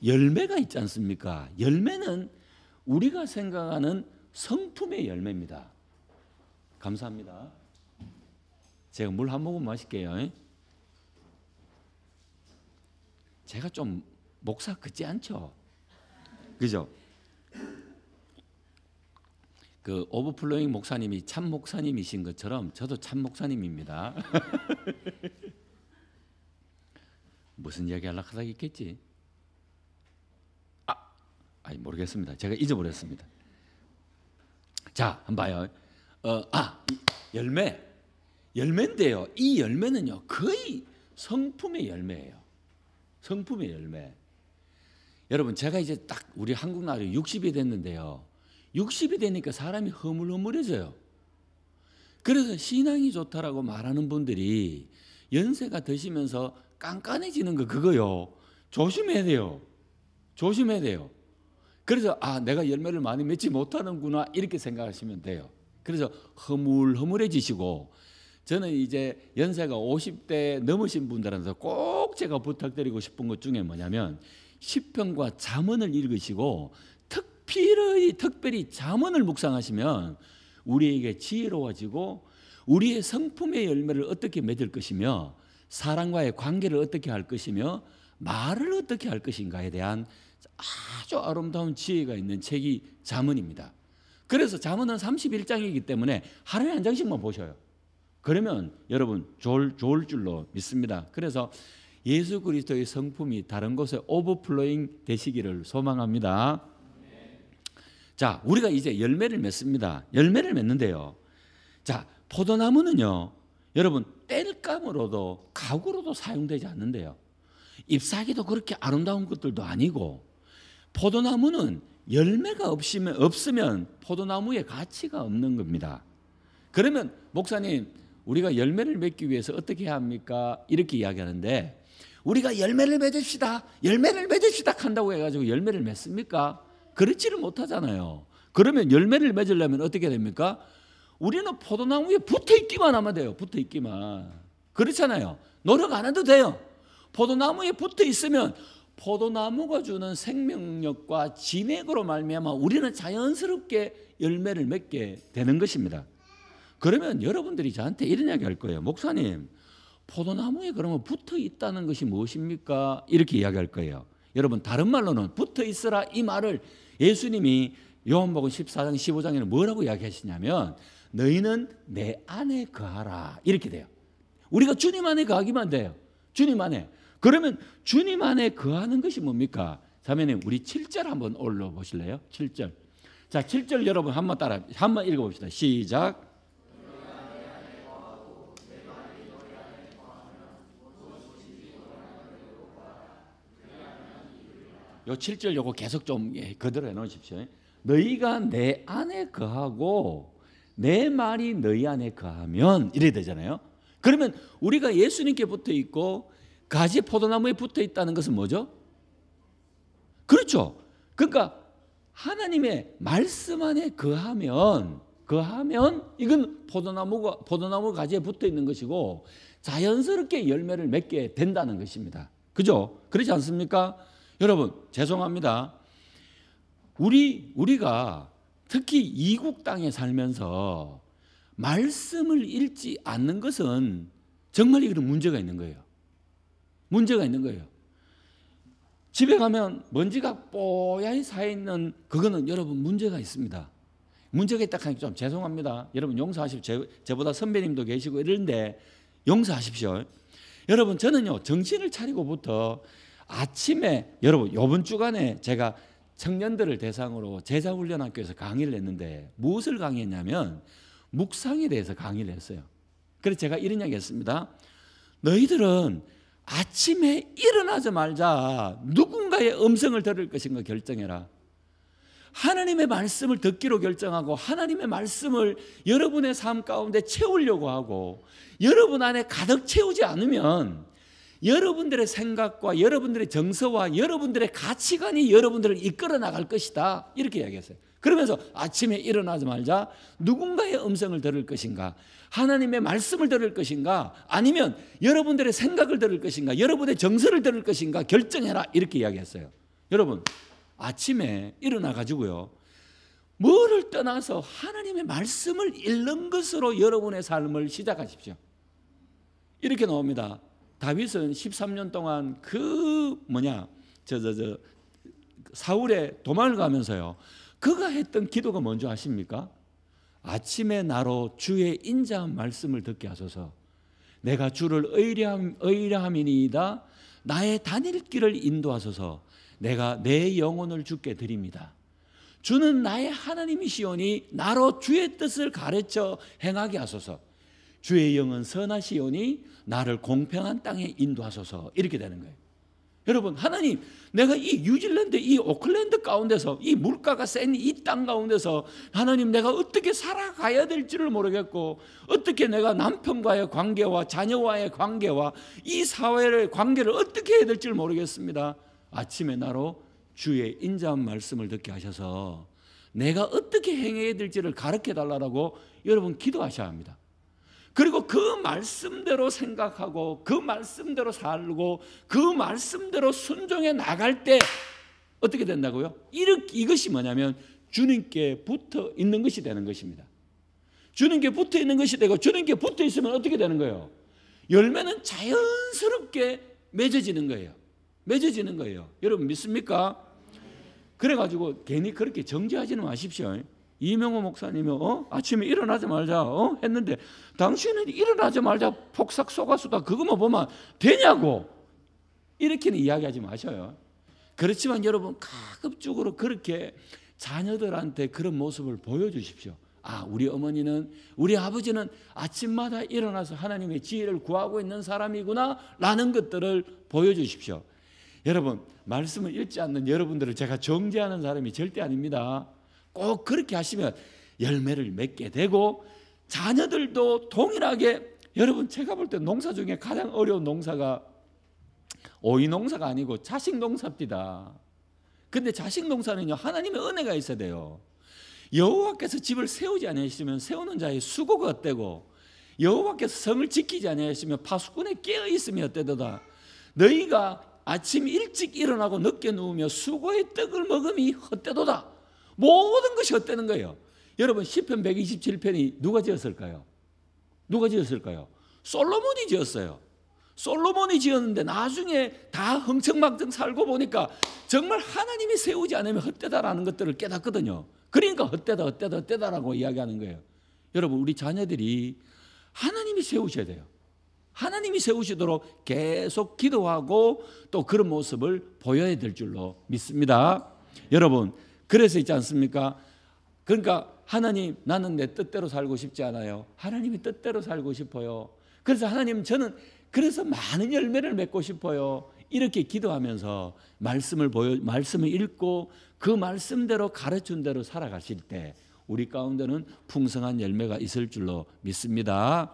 열매가 있지 않습니까? 열매는 우리가 생각하는 성품의 열매입니다. 감사합니다. 제가 물 한 모금 마실게요. 제가 좀 목사 같지 않죠? 그죠? 그 오버플로잉 목사님이 참 목사님이신 것처럼 저도 참 목사님입니다. 무슨 이야기 하려고 하다 있겠지? 아니 모르겠습니다. 제가 잊어버렸습니다. 자, 한번 봐요. 열매인데요. 이 열매는요 거의 성품의 열매예요. 성품의 열매. 여러분 제가 이제 딱 우리 한국 나라에 60이 됐는데요. 60이 되니까 사람이 허물허물해져요. 그래서 신앙이 좋다라고 말하는 분들이 연세가 드시면서 깐깐해지는 거 그거요. 조심해야 돼요. 조심해야 돼요. 그래서 내가 열매를 많이 맺지 못하는구나 이렇게 생각하시면 돼요. 그래서 허물허물해지시고 저는 이제 연세가 50대 넘으신 분들한테 꼭 제가 부탁드리고 싶은 것 중에 뭐냐면 시편과 잠언을 읽으시고 특별히 잠언을 묵상하시면 우리에게 지혜로워지고 우리의 성품의 열매를 어떻게 맺을 것이며 사람과의 관계를 어떻게 할 것이며 말을 어떻게 할 것인가에 대한 아주 아름다운 지혜가 있는 책이 잠언입니다. 그래서 잠언은 31장이기 때문에 하루에 한 장씩만 보셔요. 그러면 여러분 좋을 줄로 믿습니다. 그래서 예수 그리스도의 성품이 다른 곳에 오버플로잉 되시기를 소망합니다. 자, 우리가 이제 열매를 맺습니다. 열매를 맺는데요. 자, 포도나무는요, 여러분 땔감으로도 가구로도 사용되지 않는데요. 잎사귀도 그렇게 아름다운 것들도 아니고, 포도나무는 열매가 없으면 포도나무의 가치가 없는 겁니다. 그러면 목사님, 우리가 열매를 맺기 위해서 어떻게 해야 합니까? 이렇게 이야기하는데, 우리가 열매를 맺읍시다 한다고 해가지고 열매를 맺습니까? 그렇지를 못하잖아요. 그러면 열매를 맺으려면 어떻게 됩니까? 우리는 포도나무에 붙어있기만 하면 돼요. 붙어있기만. 그렇잖아요. 노력 안 해도 돼요. 포도나무에 붙어있으면 포도나무가 주는 생명력과 진액으로 말미암아 우리는 자연스럽게 열매를 맺게 되는 것입니다. 그러면 여러분들이 저한테 이런 이야기 할 거예요. 목사님, 포도나무에 그러면 붙어있다는 것이 무엇입니까? 이렇게 이야기할 거예요. 여러분, 다른 말로는 붙어있으라 이 말을 예수님이 요한복음 14장 15장에는 뭐라고 이야기하시냐면 너희는 내 안에 거하라 이렇게 돼요. 우리가 주님 안에 거하기만 돼요. 주님 안에. 그러면 주님 안에 거하는 것이 뭡니까? 자매님 우리 7절 한번 올려보실래요? 7절. 자 7절 여러분 한번 읽어봅시다. 시작. 요 7절 요거 계속 좀 그대로 해놓으십시오. 너희가 내 안에 거하고 내 말이 너희 안에 거하면 이래 되잖아요. 그러면 우리가 예수님께 붙어 있고 가지 포도나무에 붙어 있다는 것은 뭐죠? 그렇죠. 그러니까 하나님의 말씀 안에 거하면 이건 포도나무 가지에 붙어 있는 것이고 자연스럽게 열매를 맺게 된다는 것입니다. 그죠? 그렇지 않습니까? 여러분 죄송합니다. 우리가 특히 이국 땅에 살면서 말씀을 읽지 않는 것은 정말 이런 문제가 있는 거예요. 문제가 있는 거예요. 집에 가면 먼지가 뽀얗게 쌓여있는 그거는 여러분 문제가 있습니다. 문제가 있다 하니까 좀 죄송합니다. 여러분 용서하십시오. 제보다 선배님도 계시고 이런데 용서하십시오. 여러분 저는요 정신을 차리고부터 아침에 여러분 이번 주간에 제가 청년들을 대상으로 제자훈련학교에서 강의를 했는데 무엇을 강의했냐면 묵상에 대해서 강의를 했어요. 그래서 제가 이런 이야기 했습니다. 너희들은 아침에 일어나자마자 누군가의 음성을 들을 것인가 결정해라. 하나님의 말씀을 듣기로 결정하고 하나님의 말씀을 여러분의 삶 가운데 채우려고 하고 여러분 안에 가득 채우지 않으면 여러분들의 생각과 여러분들의 정서와 여러분들의 가치관이 여러분들을 이끌어 나갈 것이다. 이렇게 이야기했어요. 그러면서 아침에 일어나자마자 누군가의 음성을 들을 것인가, 하나님의 말씀을 들을 것인가, 아니면 여러분들의 생각을 들을 것인가, 여러분의 정서를 들을 것인가 결정해라. 이렇게 이야기했어요. 여러분 아침에 일어나 가지고요 뭐를 떠나서 하나님의 말씀을 읽는 것으로 여러분의 삶을 시작하십시오. 이렇게 나옵니다. 다윗은 13년 동안 사울의 도망을 가면서요 그가 했던 기도가 뭔지 아십니까? 아침에 나로 주의 인자한 말씀을 듣게 하소서. 내가 주를 의뢰함이니이다. 나의 다닐 길을 인도하소서. 내가 내 영혼을 주께 드립니다. 주는 나의 하나님이시오니 나로 주의 뜻을 가르쳐 행하게 하소서. 주의 영은 선하시오니 나를 공평한 땅에 인도하소서. 이렇게 되는 거예요. 여러분 하나님 내가 이 뉴질랜드 이 오클랜드 가운데서 이 물가가 센 이 땅 가운데서 하나님 내가 어떻게 살아가야 될지를 모르겠고 어떻게 내가 남편과의 관계와 자녀와의 관계와 이 사회의 관계를 어떻게 해야 될지를 모르겠습니다. 아침에 나로 주의 인자한 말씀을 듣게 하셔서 내가 어떻게 행해야 될지를 가르쳐 달라고 여러분 기도하셔야 합니다. 그리고 그 말씀대로 생각하고 그 말씀대로 살고 그 말씀대로 순종해 나갈 때 어떻게 된다고요? 이것이 뭐냐면 주님께 붙어 있는 것이 되는 것입니다. 주님께 붙어 있는 것이 되고 주님께 붙어 있으면 어떻게 되는 거예요? 열매는 자연스럽게 맺어지는 거예요. 맺어지는 거예요. 여러분 믿습니까? 그래가지고 괜히 그렇게 정죄하지는 마십시오. 이명호 목사님이 아침에 일어나자마자 했는데 당신은 일어나자마자 폭삭 속았수다 그것만 보면 되냐고 이렇게는 이야기하지 마셔요. 그렇지만 여러분 가급적으로 그렇게 자녀들한테 그런 모습을 보여주십시오. 우리 어머니는 우리 아버지는 아침마다 일어나서 하나님의 지혜를 구하고 있는 사람이구나 라는 것들을 보여주십시오. 여러분 말씀을 읽지 않는 여러분들을 제가 정죄하는 사람이 절대 아닙니다. 꼭 그렇게 하시면 열매를 맺게 되고 자녀들도 동일하게 여러분 제가 볼 때 농사 중에 가장 어려운 농사가 오이 농사가 아니고 자식 농사입니다. 근데 자식 농사는요 하나님의 은혜가 있어야 돼요. 여호와께서 집을 세우지 아니하시면 세우는 자의 수고가 헛되고 여호와께서 성을 지키지 아니하시면 파수꾼에 깨어 있음이 헛되도다. 너희가 아침 일찍 일어나고 늦게 누우며 수고의 떡을 먹음이 헛되도다. 모든 것이 헛되는 거예요. 여러분 시편 127편이 누가 지었을까요? 누가 지었을까요? 솔로몬이 지었어요. 솔로몬이 지었는데 나중에 다 흥청망청 살고 보니까 정말 하나님이 세우지 않으면 헛되다라는 것들을 깨닫거든요. 그러니까 헛되다라고 이야기하는 거예요. 여러분, 우리 자녀들이 하나님이 세우셔야 돼요. 하나님이 세우시도록 계속 기도하고 또 그런 모습을 보여야 될 줄로 믿습니다. 여러분, 그래서 있지 않습니까? 그러니까 하나님, 나는 내 뜻대로 살고 싶지 않아요. 하나님이 뜻대로 살고 싶어요. 그래서 하나님, 저는 그래서 많은 열매를 맺고 싶어요. 이렇게 기도하면서 말씀을 읽고 그 말씀대로 가르친 대로 살아가실 때 우리 가운데는 풍성한 열매가 있을 줄로 믿습니다.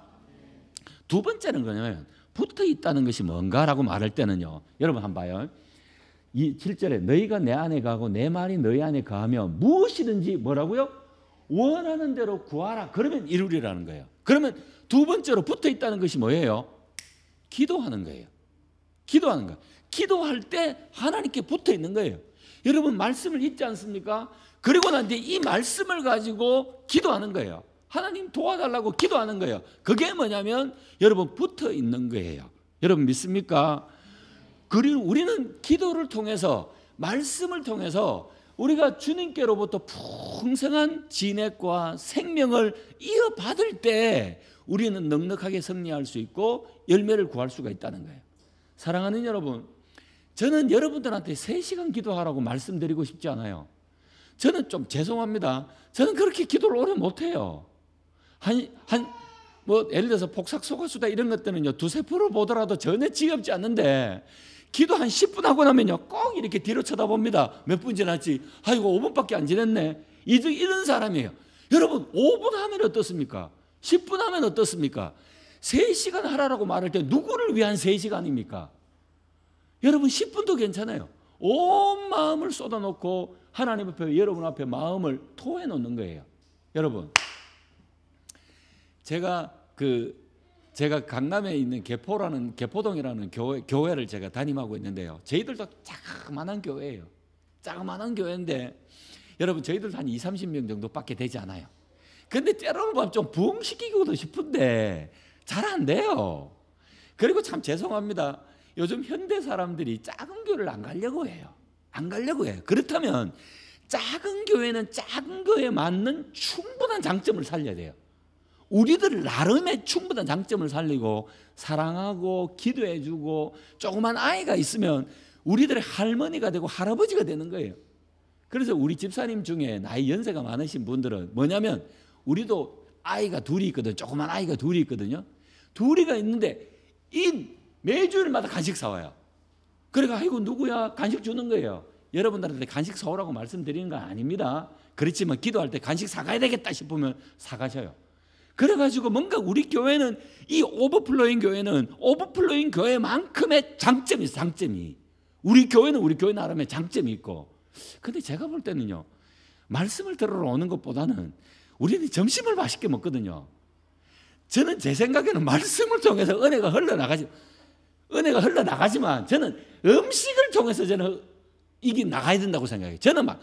두 번째는 뭐냐면 붙어 있다는 것이 뭔가라고 말할 때는요, 여러분 한번 봐요. 이 7절에 너희가 내 안에 가고 내 말이 너희 안에 가하면 무엇이든지 뭐라고요? 원하는 대로 구하라. 그러면 이루리라는 거예요. 그러면 두 번째로 붙어 있다는 것이 뭐예요? 기도하는 거예요. 기도하는 거예요. 기도할 때 하나님께 붙어 있는 거예요. 여러분, 말씀을 읽지 않습니까? 그리고 난 뒤에 이 말씀을 가지고 기도하는 거예요. 하나님 도와달라고 기도하는 거예요. 그게 뭐냐면 여러분, 붙어 있는 거예요. 여러분 믿습니까? 그리고 우리는 기도를 통해서, 말씀을 통해서 우리가 주님께로부터 풍성한 진액과 생명을 이어받을 때 우리는 넉넉하게 승리할 수 있고 열매를 구할 수가 있다는 거예요. 사랑하는 여러분, 저는 여러분들한테 3시간 기도하라고 말씀드리고 싶지 않아요. 저는 좀 죄송합니다. 저는 그렇게 기도를 오래 못해요. 예를 들어서 복삭 소가수다 이런 것들은요, 2-3% 보더라도 전혀 지겹지 않는데, 기도 한 10분 하고 나면요, 꼭 이렇게 뒤로 쳐다봅니다. 몇 분 지났지? 아이고, 5분밖에 안 지났네. 이런 사람이에요. 여러분, 5분 하면 어떻습니까? 10분 하면 어떻습니까? 3시간 하라고 말할 때 누구를 위한 3시간입니까? 여러분, 10분도 괜찮아요. 온 마음을 쏟아놓고 하나님 앞에, 여러분 앞에 마음을 토해 놓는 거예요. 여러분, 제가 강남에 있는 개포동이라는 교회를 제가 담임하고 있는데요. 저희들도 자그마한 교회예요. 자그마한 교회인데 여러분, 저희들도 한 20-30명 정도밖에 되지 않아요. 근데 때로는 좀 부흥시키고도 싶은데 잘 안 돼요. 그리고 참 죄송합니다. 요즘 현대 사람들이 작은 교회를 안 가려고 해요. 안 가려고 해요. 그렇다면 작은 교회는 작은 교회에 맞는 충분한 장점을 살려야 돼요. 우리들 나름의 충분한 장점을 살리고 사랑하고 기도해주고 조그만 아이가 있으면 우리들의 할머니가 되고 할아버지가 되는 거예요. 그래서 우리 집사님 중에 나이 연세가 많으신 분들은 뭐냐면, 우리도 아이가 둘이 있거든. 조그만 아이가 둘이 있거든요. 둘이가 있는데 매주일마다 간식 사와요. 그러니까 아이고 누구야 간식 주는 거예요. 여러분들한테 간식 사오라고 말씀드리는 건 아닙니다. 그렇지만 기도할 때 간식 사가야 되겠다 싶으면 사가셔요. 그래가지고 뭔가 우리 교회는, 이 오버플로잉 교회만큼의 장점이 있어요. 장점이. 우리 교회는 우리 교회 나름의 장점이 있고. 근데 제가 볼 때는요, 말씀을 들으러 오는 것보다는 우리는 점심을 맛있게 먹거든요. 저는 제 생각에는 말씀을 통해서 은혜가 흘러나가지만 저는 음식을 통해서 저는 이게 나가야 된다고 생각해요. 저는 막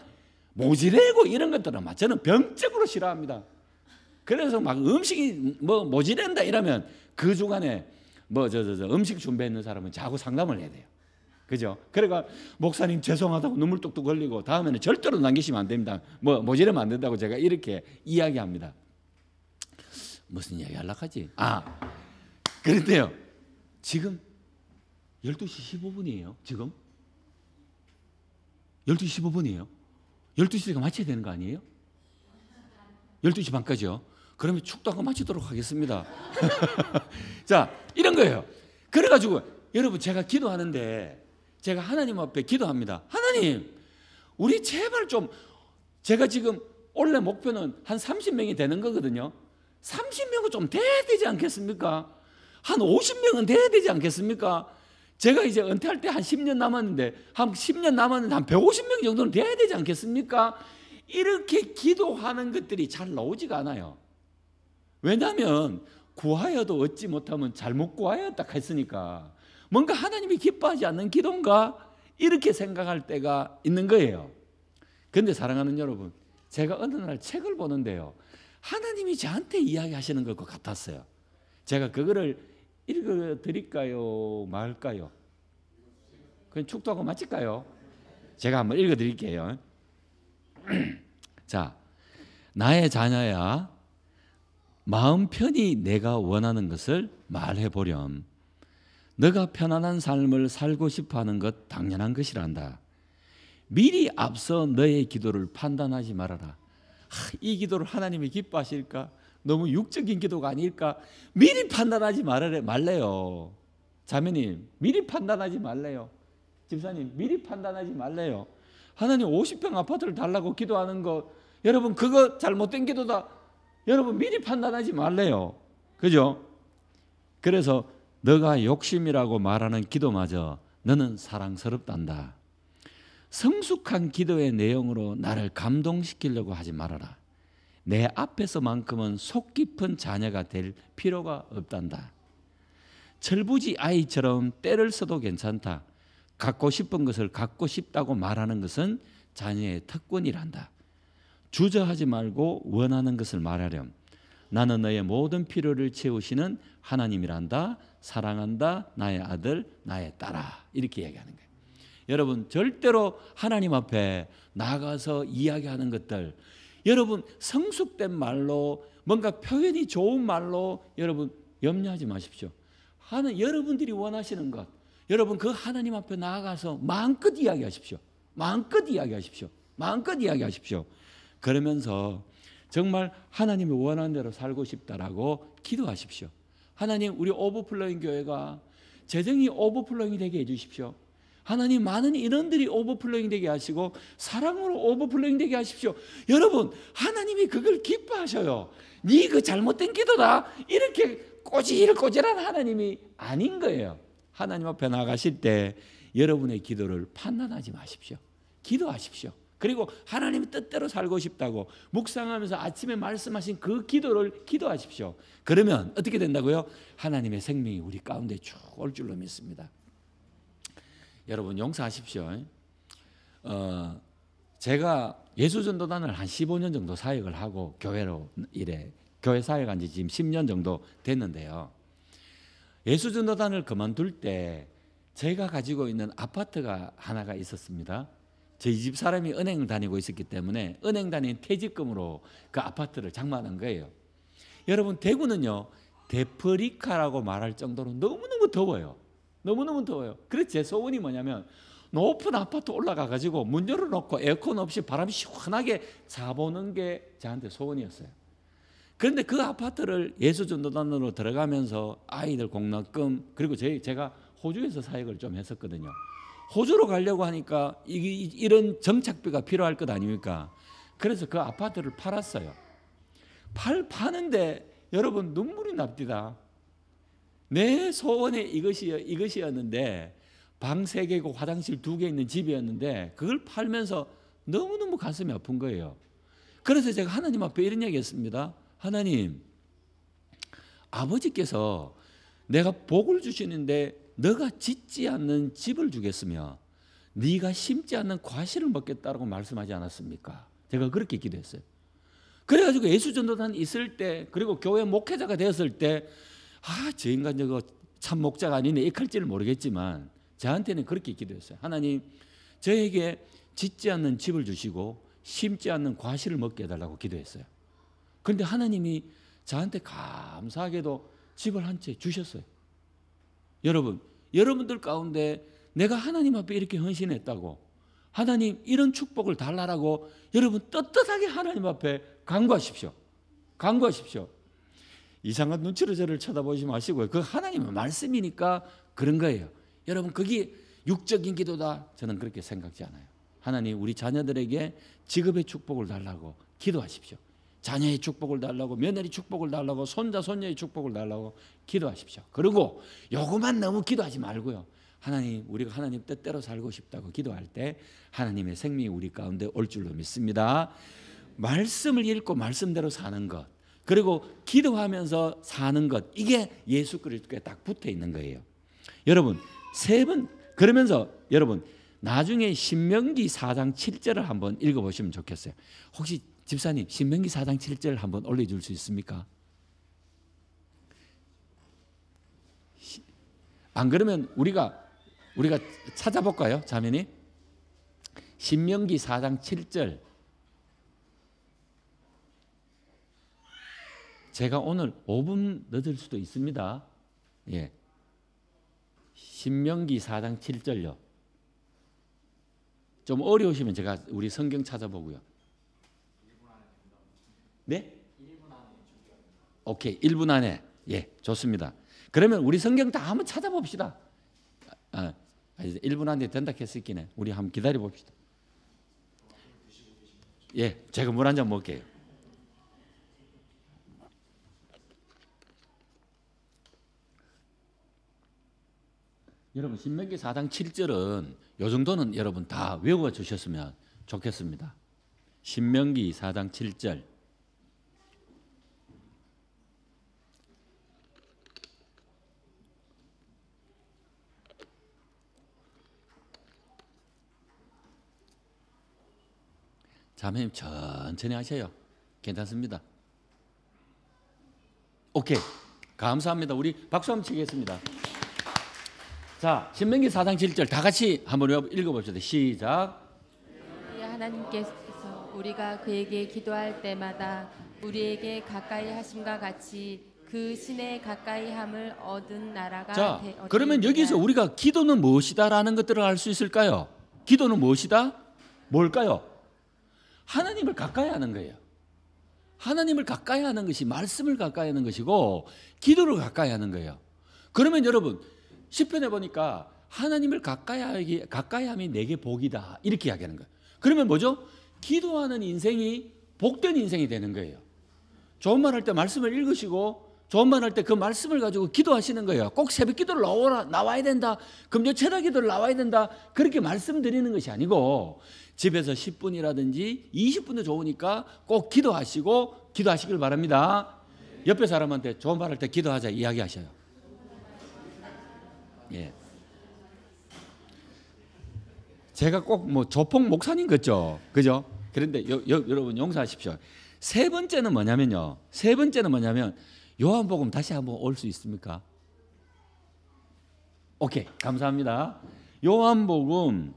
모지래고 이런 것들은 저는 병적으로 싫어합니다. 그래서 막 음식이 모지랜다 이러면 그 주간에 음식 준비했는 사람은 자꾸 상담을 해야 돼요. 그죠? 그러니까 목사님 죄송하다고 눈물 뚝뚝 흘리고 다음에는 절대로 남기시면 안 됩니다. 모지르면 안 된다고 제가 이렇게 이야기합니다. 무슨 이야기 하려고 하지? 그런데요, 지금 12시 15분이에요. 지금 12시 15분이에요. 12시가 마쳐야 되는 거 아니에요? 12시 반까지요. 그러면 축도하고 마치도록 하겠습니다. 자, 이런 거예요. 그래가지고 여러분, 제가 기도하는데 제가 하나님 앞에 기도합니다. 하나님, 우리 제발 좀, 제가 지금 원래 목표는 한 30명이 되는 거거든요. 30명은 좀 돼야 되지 않겠습니까? 한 50명은 돼야 되지 않겠습니까? 제가 이제 은퇴할 때 한 10년 남았는데 한 150명 정도는 돼야 되지 않겠습니까? 이렇게 기도하는 것들이 잘 나오지가 않아요. 왜냐하면 구하여도 얻지 못하면 잘못 구하였다 했으니까 뭔가 하나님이 기뻐하지 않는 기도인가 이렇게 생각할 때가 있는 거예요. 그런데 사랑하는 여러분, 제가 어느 날 책을 보는데요, 하나님이 저한테 이야기하시는 것 같았어요. 제가 그거를 읽어드릴까요 말까요? 그냥 축도하고 마칠까요? 제가 한번 읽어드릴게요. 자, 나의 자녀야, 마음 편히 내가 원하는 것을 말해보렴. 너가 편안한 삶을 살고 싶어하는 것 당연한 것이란다. 미리 앞서 너의 기도를 판단하지 말아라. 이 기도를 하나님이 기뻐하실까? 너무 육적인 기도가 아닐까? 미리 판단하지 말래요. 자매님, 미리 판단하지 말래요. 집사님, 미리 판단하지 말래요. 하나님 50평 아파트를 달라고 기도하는 거, 여러분 그거 잘못된 기도다. 여러분 미리 판단하지 말래요. 그죠? 그래서 너가 욕심이라고 말하는 기도마저 너는 사랑스럽단다. 성숙한 기도의 내용으로 나를 감동시키려고 하지 말아라. 내 앞에서만큼은 속 깊은 자녀가 될 필요가 없단다. 철부지 아이처럼 때를 써도 괜찮다. 갖고 싶은 것을 갖고 싶다고 말하는 것은 자녀의 특권이란다. 주저하지 말고 원하는 것을 말하렴. 나는 너의 모든 필요를 채우시는 하나님이란다. 사랑한다. 나의 아들, 나의 딸아. 이렇게 이야기하는 거예요. 여러분 절대로 하나님 앞에 나가서 이야기하는 것들, 여러분 성숙된 말로 뭔가 표현이 좋은 말로 여러분 염려하지 마십시오. 여러분들이 원하시는 것, 여러분 그 하나님 앞에 나아가서 마음껏 이야기하십시오. 마음껏 이야기하십시오. 마음껏 이야기하십시오. 그러면서 정말 하나님이 원하는 대로 살고 싶다라고 기도하십시오. 하나님, 우리 오버플로잉 교회가 재정이 오버플로잉이 되게 해주십시오. 하나님, 많은 인원들이 오버플로잉 되게 하시고 사랑으로 오버플로잉 되게 하십시오. 여러분, 하나님이 그걸 기뻐하셔요. 네 그 잘못된 기도다 이렇게 꼬질꼬질한 하나님이 아닌 거예요. 하나님 앞에 나가실 때 여러분의 기도를 판단하지 마십시오. 기도하십시오. 그리고 하나님의 뜻대로 살고 싶다고 묵상하면서 아침에 말씀하신 그 기도를 기도하십시오. 그러면 어떻게 된다고요? 하나님의 생명이 우리 가운데 쭉 올 줄로 믿습니다. 여러분 용서하십시오. 제가 예수전도단을 한 15년 정도 사역을 하고 교회로 교회 사역한 지 지금 10년 정도 됐는데요. 예수전도단을 그만둘 때 제가 가지고 있는 아파트가 하나가 있었습니다. 저희 집 사람이 은행을 다니고 있었기 때문에 은행 다닌 퇴직금으로 그 아파트를 장만한 거예요. 여러분 대구는요 데프리카라고 말할 정도로 너무너무 더워요. 너무너무 더워요. 그래서 제 소원이 뭐냐면 높은 아파트 올라가 가지고 문 열어놓고 에어컨 없이 바람이 시원하게 자보는 게 저한테 소원이었어요. 그런데 그 아파트를 예수전도단으로 들어가면서 아이들 공납금, 그리고 제가 호주에서 사역을 좀 했었거든요. 호주로 가려고 하니까 이런 정착비가 필요할 것 아닙니까? 그래서 그 아파트를 팔았어요. 파는데 여러분 눈물이 납니다. 내 소원이 이것이었는데 방 3개고 화장실 2개 있는 집이었는데 그걸 팔면서 너무너무 가슴이 아픈 거예요. 그래서 제가 하나님 앞에 이런 얘기했습니다. 하나님, 아버지께서 내가 복을 주시는데 너가 짓지 않는 집을 주겠으며 네가 심지 않는 과실을 먹겠다라고 말씀하지 않았습니까? 제가 그렇게 기도했어요. 그래가지고 예수전도단 있을 때, 그리고 교회 목회자가 되었을 때, 저 인간 저거 참 목자가 아니네 이할지를 모르겠지만 저한테는 그렇게 기도했어요. 하나님, 저에게 짓지 않는 집을 주시고 심지 않는 과실을 먹게 해달라고 기도했어요. 그런데 하나님이 저한테 감사하게도 집을 한 채 주셨어요. 여러분들 가운데 내가 하나님 앞에 이렇게 헌신했다고, 하나님 이런 축복을 달라라고 여러분 떳떳하게 하나님 앞에 간구하십시오. 간구하십시오. 이상한 눈치로 저를 쳐다보지 마시고요. 그 하나님의 말씀이니까 그런 거예요. 여러분 그게 육적인 기도다, 저는 그렇게 생각지 않아요. 하나님 우리 자녀들에게 직업의 축복을 달라고 기도하십시오. 자녀의 축복을 달라고, 며느리 축복을 달라고, 손자 손녀의 축복을 달라고 기도하십시오. 그리고 요거만 너무 기도하지 말고요. 하나님, 우리가 하나님 뜻대로 살고 싶다고 기도할 때 하나님의 생명이 우리 가운데 올 줄로 믿습니다. 말씀을 읽고 말씀대로 사는 것, 그리고 기도하면서 사는 것, 이게 예수 그리스도에 딱 붙어 있는 거예요. 여러분 그러면서 여러분 나중에 신명기 4장 7절을 한번 읽어보시면 좋겠어요. 혹시 집사님 신명기 4장 7절 한번 올려줄 수 있습니까? 안 그러면 우리가 찾아볼까요? 자매님, 신명기 4장 7절. 제가 오늘 5분 늦을 수도 있습니다. 예. 신명기 4장 7절요. 좀 어려우시면 제가 우리 성경 찾아보고요. 네? 오케이. 1분 안에. 예, 좋습니다. 그러면 우리 성경 다 한번 찾아봅시다. 이제 1분 안에 된다 했으니까 우리 한번 기다려 봅시다. 예, 제가 물 한 잔 먹을게요. 여러분 신명기 4장 7절은 요 정도는 여러분 다 외워 주셨으면 좋겠습니다. 신명기 4장 7절. 자매님 천천히 하셔요. 괜찮습니다. 오케이. 감사합니다. 우리 박수 한번 치겠습니다. 자, 신명기 4장 7절 다 같이 한번 읽어봅시다. 시작. 우리 하나님께서 우리가 그에게 기도할 때마다 우리에게 가까이 하심과 같이 그 신의 가까이함을 얻은 나라가 자, 그러면 여기서 우리가 기도는 무엇이다라는 것들을 알 수 있을까요? 기도는 무엇이다? 뭘까요? 하나님을 가까이 하는 거예요. 하나님을 가까이 하는 것이 말씀을 가까이 하는 것이고 기도를 가까이 하는 거예요. 그러면 여러분 시편에 보니까 하나님을 가까이함이 내게 복이다 이렇게 이야기하는 거예요. 그러면 뭐죠? 기도하는 인생이 복된 인생이 되는 거예요. 좋은 말 할 때 말씀을 읽으시고 좋은 말 할 때 그 말씀을 가지고 기도하시는 거예요. 꼭 새벽 기도를 나와야 된다. 금요 최다 기도를 나와야 된다. 그렇게 말씀드리는 것이 아니고 집에서 10분이라든지 20분도 좋으니까 꼭 기도하시길 바랍니다. 옆에 사람한테 좋은 말 할 때 기도하자 이야기하셔요. 예. 제가 꼭 뭐 조폭 목사님 같죠, 그죠? 그런데 여러분 용서하십시오. 세 번째는 뭐냐면 요한복음 다시 한번 올 수 있습니까? 오케이, 감사합니다. 요한복음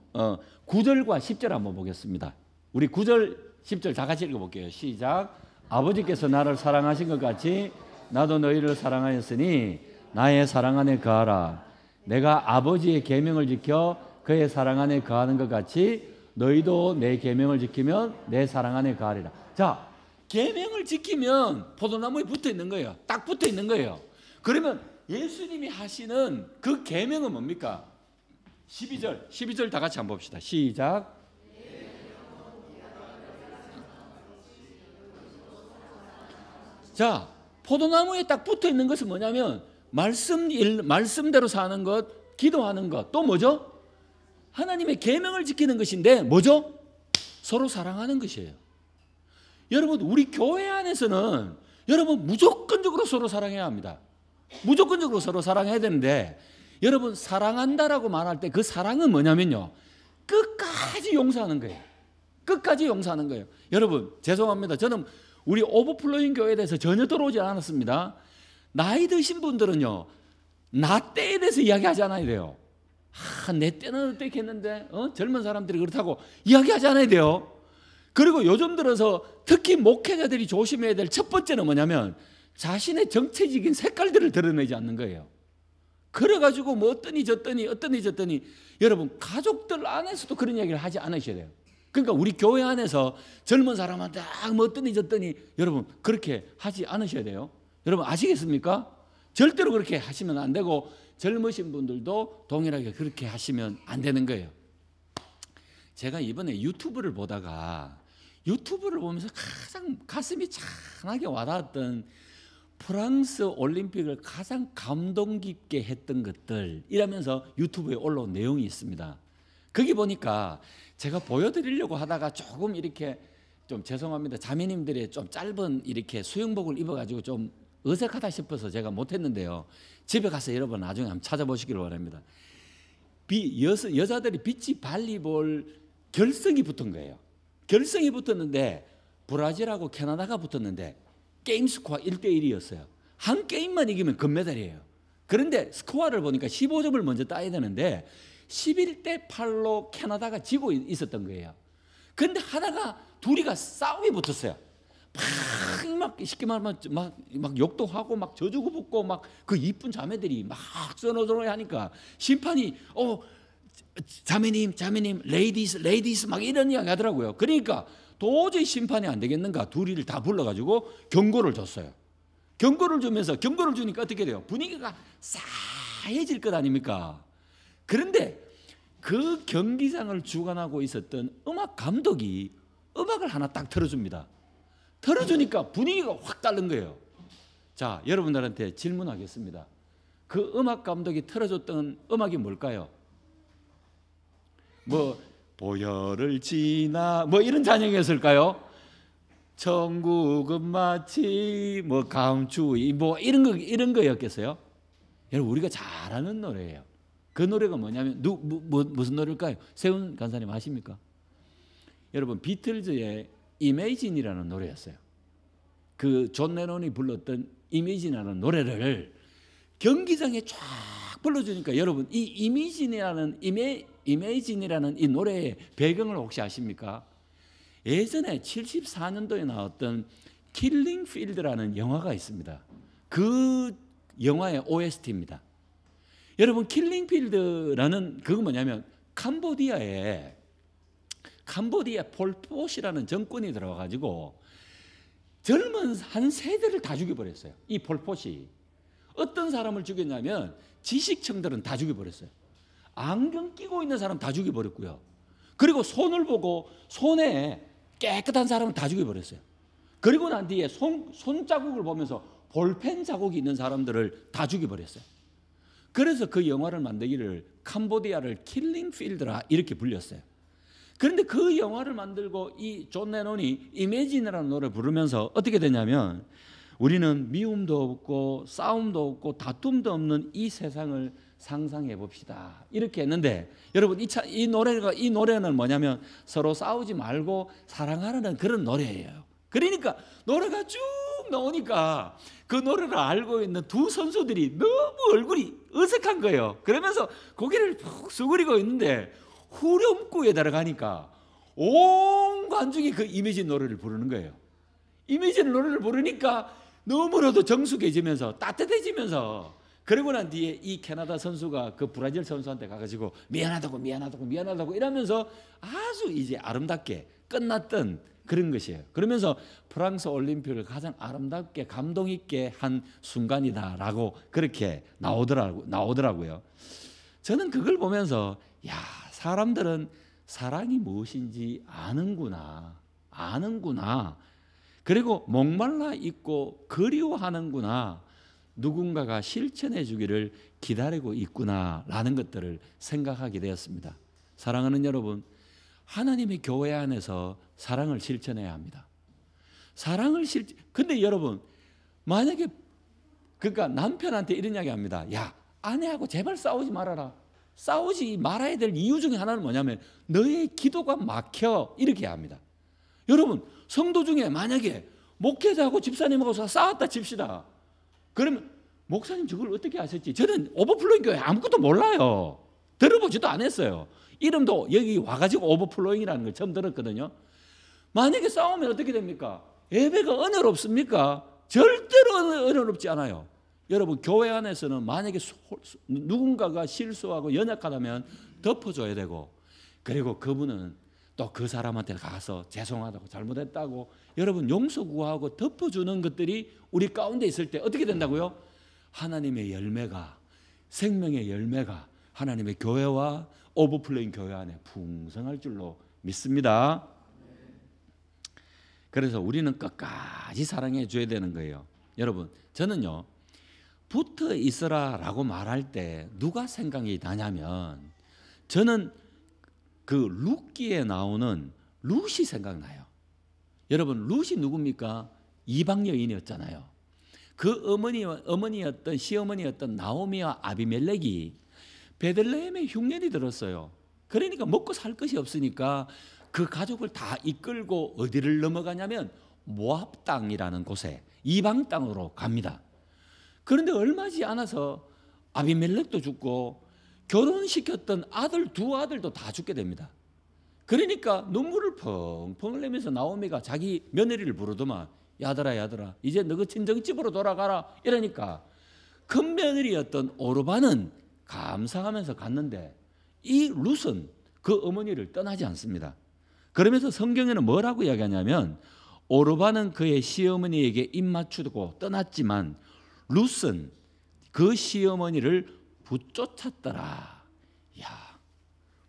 9절과 10절 한번 보겠습니다. 우리 9절, 10절 다 같이 읽어볼게요. 시작. 아버지께서 나를 사랑하신 것 같이 나도 너희를 사랑하였으니 나의 사랑 안에 거하라. 내가 아버지의 계명을 지켜 그의 사랑 안에 거하는 것 같이 너희도 내 계명을 지키면 내 사랑 안에 거하리라. 자, 계명을 지키면 포도나무에 붙어 있는 거예요. 딱 붙어 있는 거예요. 그러면 예수님이 하시는 그 계명은 뭡니까? 12절 다 같이 한번 봅시다. 시작. 자, 포도나무에 딱 붙어 있는 것은 뭐냐면 말씀대로 사는 것, 기도하는 것, 또 뭐죠? 하나님의 계명을 지키는 것인데 뭐죠? 서로 사랑하는 것이에요. 여러분 우리 교회 안에서는 여러분 무조건적으로 서로 사랑해야 합니다. 무조건적으로 서로 사랑해야 되는데 여러분 사랑한다라고 말할 때 그 사랑은 뭐냐면요, 끝까지 용서하는 거예요. 끝까지 용서하는 거예요. 여러분 죄송합니다. 저는 우리 오버플로잉 교회에 대해서 전혀 들어오지 않았습니다. 나이 드신 분들은요 나 때에 대해서 이야기하지 않아야 돼요. 내 때는 어떻게 했는데 젊은 사람들이 그렇다고 이야기하지 않아야 돼요. 그리고 요즘 들어서 특히 목회자들이 조심해야 될 첫 번째는 뭐냐면 자신의 정체적인 색깔들을 드러내지 않는 거예요. 그래가지고 뭐 어떠니 저떠니 여러분 가족들 안에서도 그런 이야기를 하지 않으셔야 돼요. 그러니까 우리 교회 안에서 젊은 사람한테 뭐 어떠니 저떠니 여러분 그렇게 하지 않으셔야 돼요. 여러분 아시겠습니까? 절대로 그렇게 하시면 안 되고 젊으신 분들도 동일하게 그렇게 하시면 안 되는 거예요. 제가 이번에 유튜브를 보면서 가장 가슴이 찬하게 와닿았던 프랑스 올림픽을 가장 감동 깊게 했던 것들 이라면서 유튜브에 올라온 내용이 있습니다. 거기 보니까 제가 보여드리려고 하다가 조금 이렇게 좀 죄송합니다. 자매님들의 좀 짧은 이렇게 수영복을 입어가지고 좀 어색하다 싶어서 제가 못했는데요. 집에 가서 여러분 나중에 한번 찾아보시길 바랍니다. 여자들이 비치 발리볼 결승이 붙은 거예요. 결승이 붙었는데 브라질하고 캐나다가 붙었는데 게임 스코어 1대1이었어요. 한 게임만 이기면 금메달이에요. 그런데 스코어를 보니까 15점을 먼저 따야 되는데 11대8로 캐나다가 지고 있었던 거예요. 그런데 하다가 둘이가 싸움이 붙었어요. 막 쉽게 말하면 막 욕도 하고 막 저주고 붙고 막 그 이쁜 자매들이 막 써노서노 하니까 심판이 자매님 레이디스 막 이런 이야기 하더라고요. 그러니까 도저히 심판이 안 되겠는가 둘이를 다 불러가지고 경고를 줬어요. 경고를 주니까 어떻게 돼요? 분위기가 싸해질 것 아닙니까? 그런데 그 경기장을 주관하고 있었던 음악 감독이 음악을 하나 딱 틀어줍니다. 틀어주니까 분위기가 확 다른 거예요. 자, 여러분들한테 질문하겠습니다. 그 음악 감독이 틀어줬던 음악이 뭘까요? 뭐 보혈을 지나 뭐 이런 찬양이었을까요? 천국은 마치 뭐 감추이 뭐 이런 거였겠어요? 여러분 우리가 잘 아는 노래예요. 그 노래가 뭐냐면 무슨 노래일까요? 세훈 간사님 아십니까? 여러분 비틀즈의 이매진이라는 노래였어요. 그 존 레논이 불렀던 이매진이라는 노래를 경기장에 쫙 불러주니까 여러분 이 이매진이라는 이 노래의 배경을 혹시 아십니까? 예전에 74년도에 나왔던 킬링 필드라는 영화가 있습니다. 그 영화의 OST입니다. 여러분 킬링 필드라는 그거 뭐냐면 캄보디아에 폴폿이라는 정권이 들어와가지고 젊은 한 세대를 다 죽여버렸어요. 이 폴폿이 어떤 사람을 죽였냐면 지식층들은 다 죽여버렸어요. 안경 끼고 있는 사람 다 죽여버렸고요. 그리고 손을 보고 손에 깨끗한 사람은 다 죽여버렸어요. 그리고 난 뒤에 손자국을 보면서 볼펜 자국이 있는 사람들을 다 죽여버렸어요. 그래서 그 영화를 만들기를 캄보디아를 킬링 필드라 이렇게 불렸어요. 그런데 그 영화를 만들고 이 존 레논이 이매진이라는 노래를 부르면서 어떻게 되냐면 우리는 미움도 없고 싸움도 없고 다툼도 없는 이 세상을 상상해 봅시다. 이렇게 했는데 여러분 이 노래는 뭐냐면 서로 싸우지 말고 사랑하라는 그런 노래예요. 그러니까 노래가 쭉 나오니까 그 노래를 알고 있는 두 선수들이 너무 얼굴이 어색한 거예요. 그러면서 고개를 푹 수그리고 있는데 후렴구에 들어가니까 온 관중이 그 이매진 노래를 부르는 거예요. 이매진 노래를 부르니까 너무나도 정숙해지면서 따뜻해지면서 그러고 난 뒤에 이 캐나다 선수가 그 브라질 선수한테 가가지고 미안하다고 이러면서 아주 이제 아름답게 끝났던 그런 것이에요. 그러면서 프랑스 올림픽을 가장 아름답게 감동 있게 한 순간이다라고 그렇게 나오더라고요. 저는 그걸 보면서 야, 사람들은 사랑이 무엇인지 아는구나. 그리고 목말라 있고 그리워하는구나. 누군가가 실천해 주기를 기다리고 있구나라는 것들을 생각하게 되었습니다. 사랑하는 여러분, 하나님의 교회 안에서 사랑을 실천해야 합니다. 근데 여러분, 만약에 그러니까 남편한테 이런 이야기 합니다. 야, 아내하고 제발 싸우지 말아라. 싸우지 말아야 될 이유 중에 하나는 뭐냐면 너의 기도가 막혀 이렇게 합니다. 여러분 성도 중에 만약에 목회자하고 집사님하고 싸웠다 칩시다. 그러면 목사님 저걸 어떻게 아셨지? 저는 오버플로잉 교회 아무것도 몰라요. 들어보지도 않았어요. 이름도 여기 와가지고 오버플로잉이라는 걸 처음 들었거든요. 만약에 싸우면 어떻게 됩니까? 예배가 은혜롭습니까? 절대로 은혜롭지 않아요. 여러분 교회 안에서는 만약에 누군가가 실수하고 연약하다면 덮어줘야 되고 그리고 그분은 또 그 사람한테 가서 죄송하다고 잘못했다고 여러분 용서 구하고 덮어주는 것들이 우리 가운데 있을 때 어떻게 된다고요? 하나님의 열매가 생명의 열매가 하나님의 교회와 오버플레잉 교회 안에 풍성할 줄로 믿습니다. 그래서 우리는 끝까지 사랑해 줘야 되는 거예요. 여러분 저는요 붙어 있어라라고 말할 때 누가 생각이 나냐면 저는 그 룻기에 나오는 룻이 생각나요. 여러분 룻이 누굽니까? 이방 여인이었잖아요. 그 어머니였던 시어머니였던 나오미와 아비멜렉이 베들레헴에 흉년이 들었어요. 그러니까 먹고 살 것이 없으니까 그 가족을 다 이끌고 어디를 넘어가냐면 모압 땅이라는 곳에 이방 땅으로 갑니다. 그런데 얼마 지지 않아서 아비멜렉도 죽고 결혼시켰던 두 아들도 다 죽게 됩니다. 그러니까 눈물을 펑펑 흘리면서 나오미가 자기 며느리를 부르더만 야들아 이제 너그 친정집으로 돌아가라 이러니까 큰 며느리였던 오르반은 감사하면서 갔는데 이 룻은 그 어머니를 떠나지 않습니다. 그러면서 성경에는 뭐라고 이야기하냐면 오르반은 그의 시어머니에게 입맞추고 떠났지만 룻은 그 시어머니를 붙쫓았더라. 야,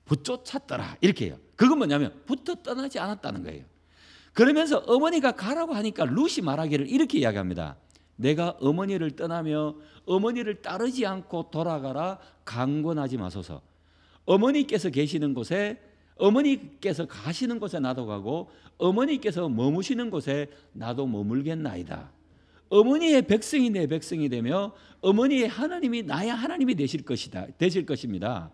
붙쫓았더라 이렇게 해요. 그건 뭐냐면 붙어 떠나지 않았다는 거예요. 그러면서 어머니가 가라고 하니까 룻이 말하기를 이렇게 이야기합니다. 내가 어머니를 떠나며 어머니를 따르지 않고 돌아가라 강권하지 마소서. 어머니께서 계시는 곳에 어머니께서 가시는 곳에 나도 가고 어머니께서 머무시는 곳에 나도 머물겠나이다. 어머니의 백성이 내 백성이 되며 어머니의 하나님이 나의 하나님이 되실 것입니다.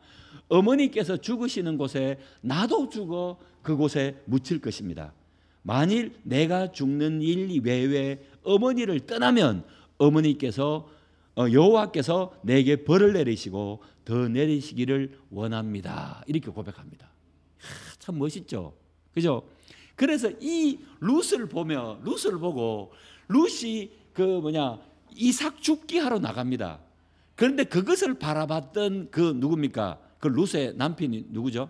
어머니께서 죽으시는 곳에 나도 죽어 그곳에 묻힐 것입니다. 만일 내가 죽는 일 외에 어머니를 떠나면 어머니께서 여호와께서 내게 벌을 내리시고 더 내리시기를 원합니다. 이렇게 고백합니다. 참 멋있죠, 그죠? 그래서 이 룻을 보고 룻이 이삭 죽기 하러 나갑니다. 그런데 그것을 바라봤던 그 누굽니까? 그 룻의 남편이 누구죠?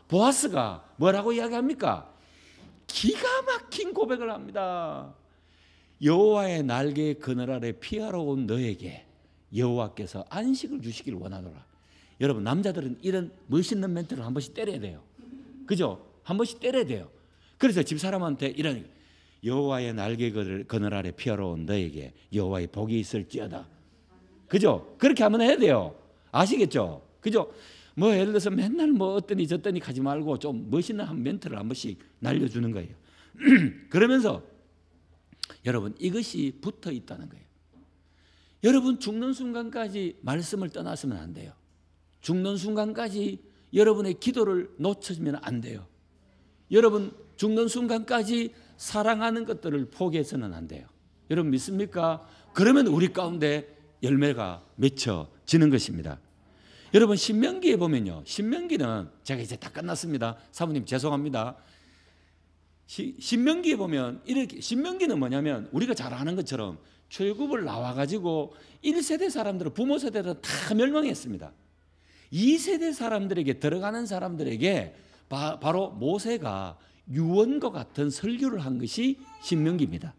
보아스가 뭐라고 이야기합니까? 기가 막힌 고백을 합니다. 여호와의 날개의 그늘 아래 피하러 온 너에게 여호와께서 안식을 주시기를 원하노라. 여러분 남자들은 이런 멋있는 멘트를 한 번씩 때려야 돼요, 그죠? 한 번씩 때려야 돼요. 그래서 집사람한테 이런 여호와의 날개 그늘 아래 피하러 온 너에게 여호와의 복이 있을지어다, 그죠? 그렇게 한번 해야 돼요. 아시겠죠? 그죠? 예를 들어서 맨날 어떠니 저떠니 하지 말고 좀 멋있는 한 멘트를 한 번씩 날려주는 거예요. 그러면서 여러분 이것이 붙어 있다는 거예요. 여러분 죽는 순간까지 말씀을 떠났으면 안 돼요. 죽는 순간까지 여러분의 기도를 놓쳐지면 안 돼요. 여러분 죽는 순간까지 사랑하는 것들을 포기해서는 안 돼요. 여러분 믿습니까? 그러면 우리 가운데 열매가 맺혀지는 것입니다. 여러분 신명기에 보면요, 신명기는 제가 이제 다 끝났습니다. 사모님 죄송합니다. 신명기에 보면 이렇게, 신명기는 뭐냐면 우리가 잘 아는 것처럼 출애굽을 나와가지고 1세대 사람들은 부모 세대들은 다 멸망했습니다. 2세대 사람들에게 들어가는 사람들에게 바로 모세가 유언과 같은 설교를 한 것이 신명기입니다.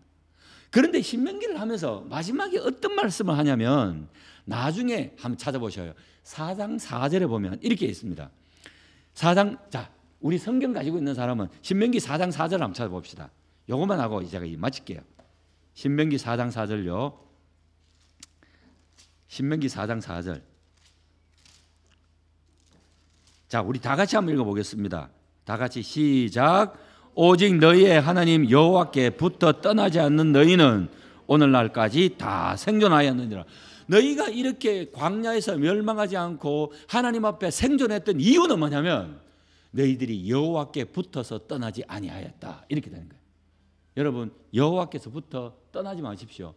그런데 신명기를 하면서 마지막에 어떤 말씀을 하냐면 나중에 한번 찾아보셔요. 4장 4절에 보면 이렇게 있습니다. 4장, 자, 우리 성경 가지고 있는 사람은 신명기 4장 4절 한번 찾아봅시다. 요것만 하고 제가 마칠게요. 신명기 4장 4절요. 신명기 4장 4절. 자, 우리 다 같이 한번 읽어보겠습니다. 다 같이 시작. 오직 너희의 하나님 여호와께 붙어 떠나지 않는 너희는 오늘날까지 다 생존하였느니라. 너희가 이렇게 광야에서 멸망하지 않고 하나님 앞에 생존했던 이유는 뭐냐면 너희들이 여호와께 붙어서 떠나지 아니하였다. 이렇게 되는 거예요. 여러분 여호와께서 붙어 떠나지 마십시오.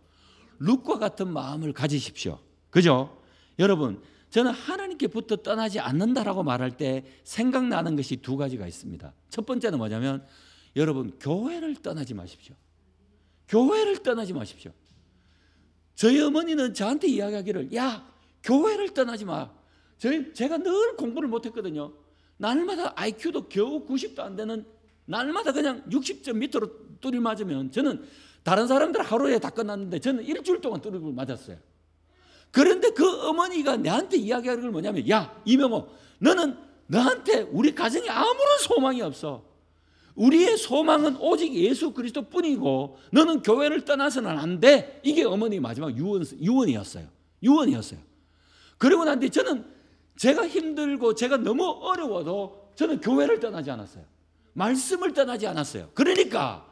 룻과 같은 마음을 가지십시오. 그죠? 여러분 저는 하나님께 붙어 떠나지 않는다라고 말할 때 생각나는 것이 두 가지가 있습니다. 첫 번째는 뭐냐면 여러분 교회를 떠나지 마십시오. 교회를 떠나지 마십시오. 저희 어머니는 저한테 이야기하기를 야 교회를 떠나지 마. 제가 늘 공부를 못했거든요. 날마다 IQ도 겨우 90도 안 되는 날마다 그냥 60점 밑으로 뚜리 맞으면 저는 다른 사람들 하루에 다 끝났는데 저는 일주일 동안 뚜리를 맞았어요. 그런데 그 어머니가 내한테 이야기하는 건 뭐냐면 야 이명호 너는 너한테 우리 가정에 아무런 소망이 없어. 우리의 소망은 오직 예수 그리스도뿐이고 너는 교회를 떠나서는 안 돼. 이게 어머니 마지막 유언이었어요. 유언이었어요. 그리고 난 뒤에 저는 제가 힘들고 제가 너무 어려워도 저는 교회를 떠나지 않았어요. 말씀을 떠나지 않았어요. 그러니까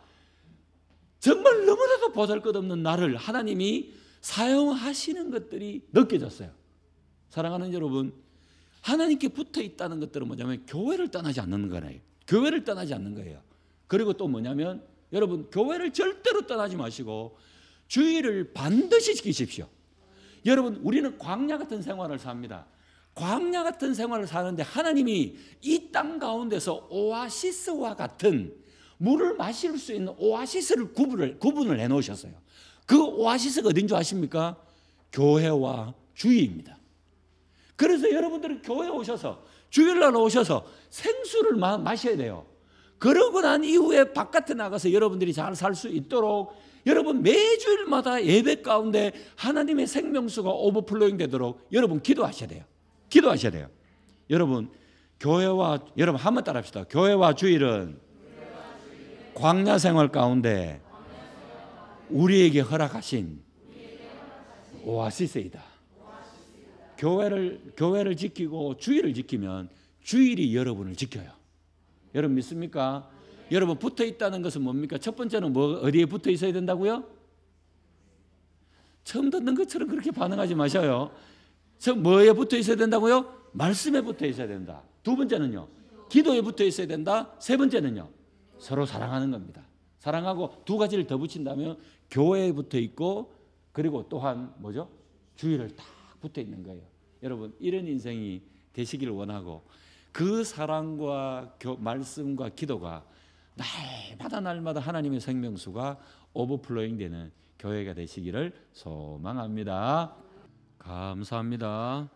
정말 너무나도 보잘것없는 나를 하나님이 사용하시는 것들이 느껴졌어요. 사랑하는 여러분, 하나님께 붙어 있다는 것들은 뭐냐면 교회를 떠나지 않는 거예요. 교회를 떠나지 않는 거예요. 그리고 또 뭐냐면 여러분 교회를 절대로 떠나지 마시고 주의를 반드시 지키십시오. 여러분 우리는 광야 같은 생활을 삽니다. 광야 같은 생활을 사는데 하나님이 이 땅 가운데서 오아시스와 같은 물을 마실 수 있는 오아시스를 구분을 해놓으셨어요. 그 오아시스가 어딘 줄 아십니까? 교회와 주의입니다. 그래서 여러분들은 교회에 오셔서 주일날 오셔서 생수를 마셔야 돼요. 그러고 난 이후에 바깥에 나가서 여러분들이 잘 살 수 있도록 여러분 매주일마다 예배 가운데 하나님의 생명수가 오버플로잉 되도록 여러분 기도하셔야 돼요. 기도하셔야 돼요. 여러분 여러분 한번 따라합시다. 교회와 주일은 광야 생활 가운데 우리에게 허락하신 오아시스이다. 교회를 지키고 주일을 지키면 주일이 여러분을 지켜요. 여러분 믿습니까? 여러분 붙어 있다는 것은 뭡니까? 첫 번째는 어디에 붙어 있어야 된다고요? 처음 듣는 것처럼 그렇게 반응하지 마셔요. 뭐에 붙어 있어야 된다고요? 말씀에 붙어 있어야 된다. 두 번째는요, 기도에 붙어 있어야 된다. 세 번째는요, 서로 사랑하는 겁니다. 사랑하고 두 가지를 더 붙인다면 교회에 붙어 있고 그리고 또한 뭐죠? 주일을 딱 붙어 있는 거예요. 여러분 이런 인생이 되시기를 원하고 그 사랑과 말씀과 기도가 날마다 하나님의 생명수가 오버플로잉 되는 교회가 되시기를 소망합니다. 감사합니다.